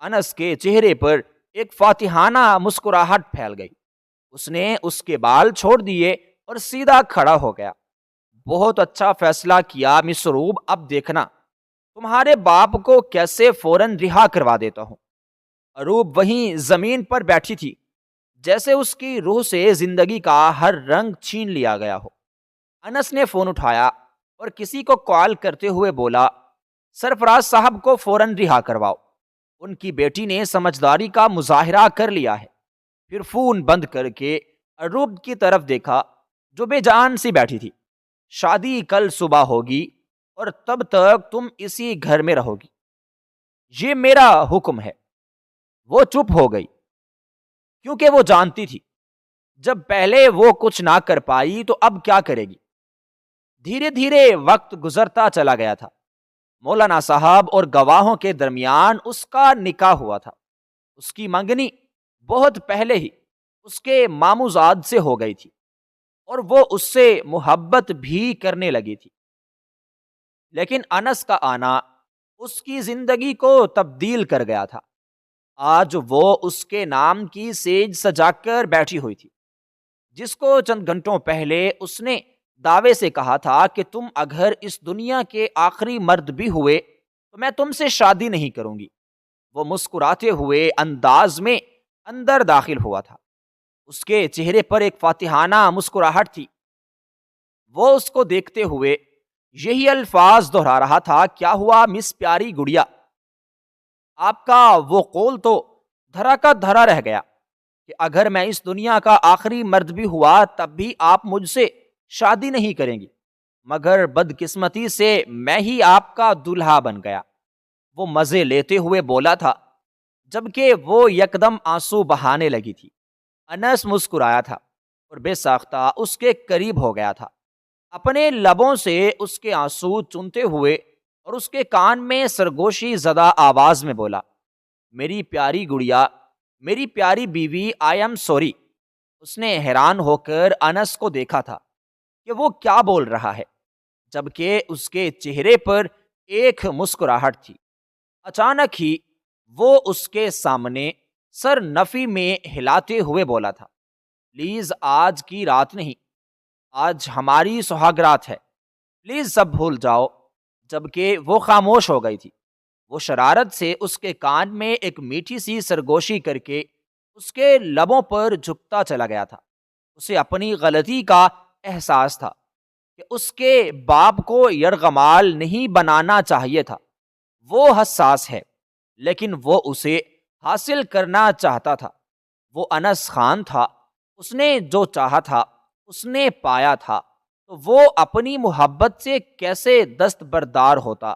انس کے چہرے پر ایک فاتحانہ مسکراہٹ پھیل گئی۔ اس نے اس کے بال چھوڑ دیے اور سیدھا کھڑا ہو گیا۔ بہت اچھا فیصلہ کیا مس روب، اب دیکھنا تمہارے باپ کو کیسے فوراً رہا کروا دیتا ہوں۔ روب وہیں زمین پر بیٹھی تھی جیسے اس کی روح سے زندگی کا ہر رنگ چھین لیا گیا ہو۔ انس نے فون اٹھایا اور کسی کو کال کرتے ہوئے بولا، سرفراز صاحب کو فوراً رہا کرواؤ، ان کی بیٹی نے سمجھداری کا مظاہرہ کر لیا ہے۔ پھر فون بند کر کے روب کی طرف دیکھا جو بے جان سی بیٹھی تھی۔ شادی کل صبح ہوگی اور تب تک تم اسی گھر میں رہو گی، یہ میرا حکم ہے۔ وہ چپ ہو گئی کیونکہ وہ جانتی تھی جب پہلے وہ کچھ نہ کر پائی تو اب کیا کرے گی۔ دھیرے دھیرے وقت گزرتا چلا گیا تھا۔ مولانا صاحب اور گواہوں کے درمیان اس کا نکاح ہوا تھا۔ اس کی منگنی بہت پہلے ہی اس کے ماموزاد سے ہو گئی تھی اور وہ اس سے محبت بھی کرنے لگی تھی۔ لیکن انس کا آنا اس کی زندگی کو تبدیل کر گیا تھا۔ آج وہ اس کے نام کی سیج سجا کر بیٹھی ہوئی تھی، جس کو چند گھنٹوں پہلے اس نے دعوے سے کہا تھا کہ تم اگر اس دنیا کے آخری مرد بھی ہوئے تو میں تم سے شادی نہیں کروں گی۔ وہ مسکراتے ہوئے انداز میں اندر داخل ہوا تھا۔ اس کے چہرے پر ایک فاتحانہ مسکراہٹ تھی۔ وہ اس کو دیکھتے ہوئے یہی الفاظ دہرا رہا تھا، کیا ہوا مس پیاری گڑیا، آپ کا وہ قول تو دھرا کا دھرا رہ گیا کہ اگر میں اس دنیا کا آخری مرد بھی ہوا تب بھی آپ مجھ سے شادی نہیں کریں گی، مگر بدقسمتی سے میں ہی آپ کا دلہا بن گیا۔ وہ مزے لیتے ہوئے بولا تھا جبکہ وہ یکدم آنسو بہانے لگی تھی۔ انس مسکرایا تھا اور بے ساختہ اس کے قریب ہو گیا تھا، اپنے لبوں سے اس کے آنسو چنتے ہوئے، اور اس کے کان میں سرگوشی زدہ آواز میں بولا، میری پیاری گڑیا، میری پیاری بیوی، آئی ایم سوری۔ اس نے حیران ہو کر انس کو دیکھا تھا کہ وہ کیا بول رہا ہے، جبکہ اس کے چہرے پر ایک مسکراہٹ تھی۔ اچانک ہی وہ اس کے سامنے سر نفی میں ہلاتے ہوئے بولا تھا، پلیز آج کی رات نہیں، آج ہماری سہاگ رات ہے، پلیز سب بھول جاؤ۔ جبکہ وہ خاموش ہو گئی تھی، وہ شرارت سے اس کے کان میں ایک میٹھی سی سرگوشی کر کے اس کے لبوں پر جھکتا چلا گیا تھا۔ اسے اپنی غلطی کا احساس تھا کہ اس کے باپ کو یرغمال نہیں بنانا چاہیے تھا۔ وہ حساس ہے لیکن وہ اسے حاصل کرنا چاہتا تھا۔ وہ انس خان تھا، اس نے جو چاہا تھا اس نے پایا تھا، تو وہ اپنی محبت سے کیسے دستبردار ہوتا۔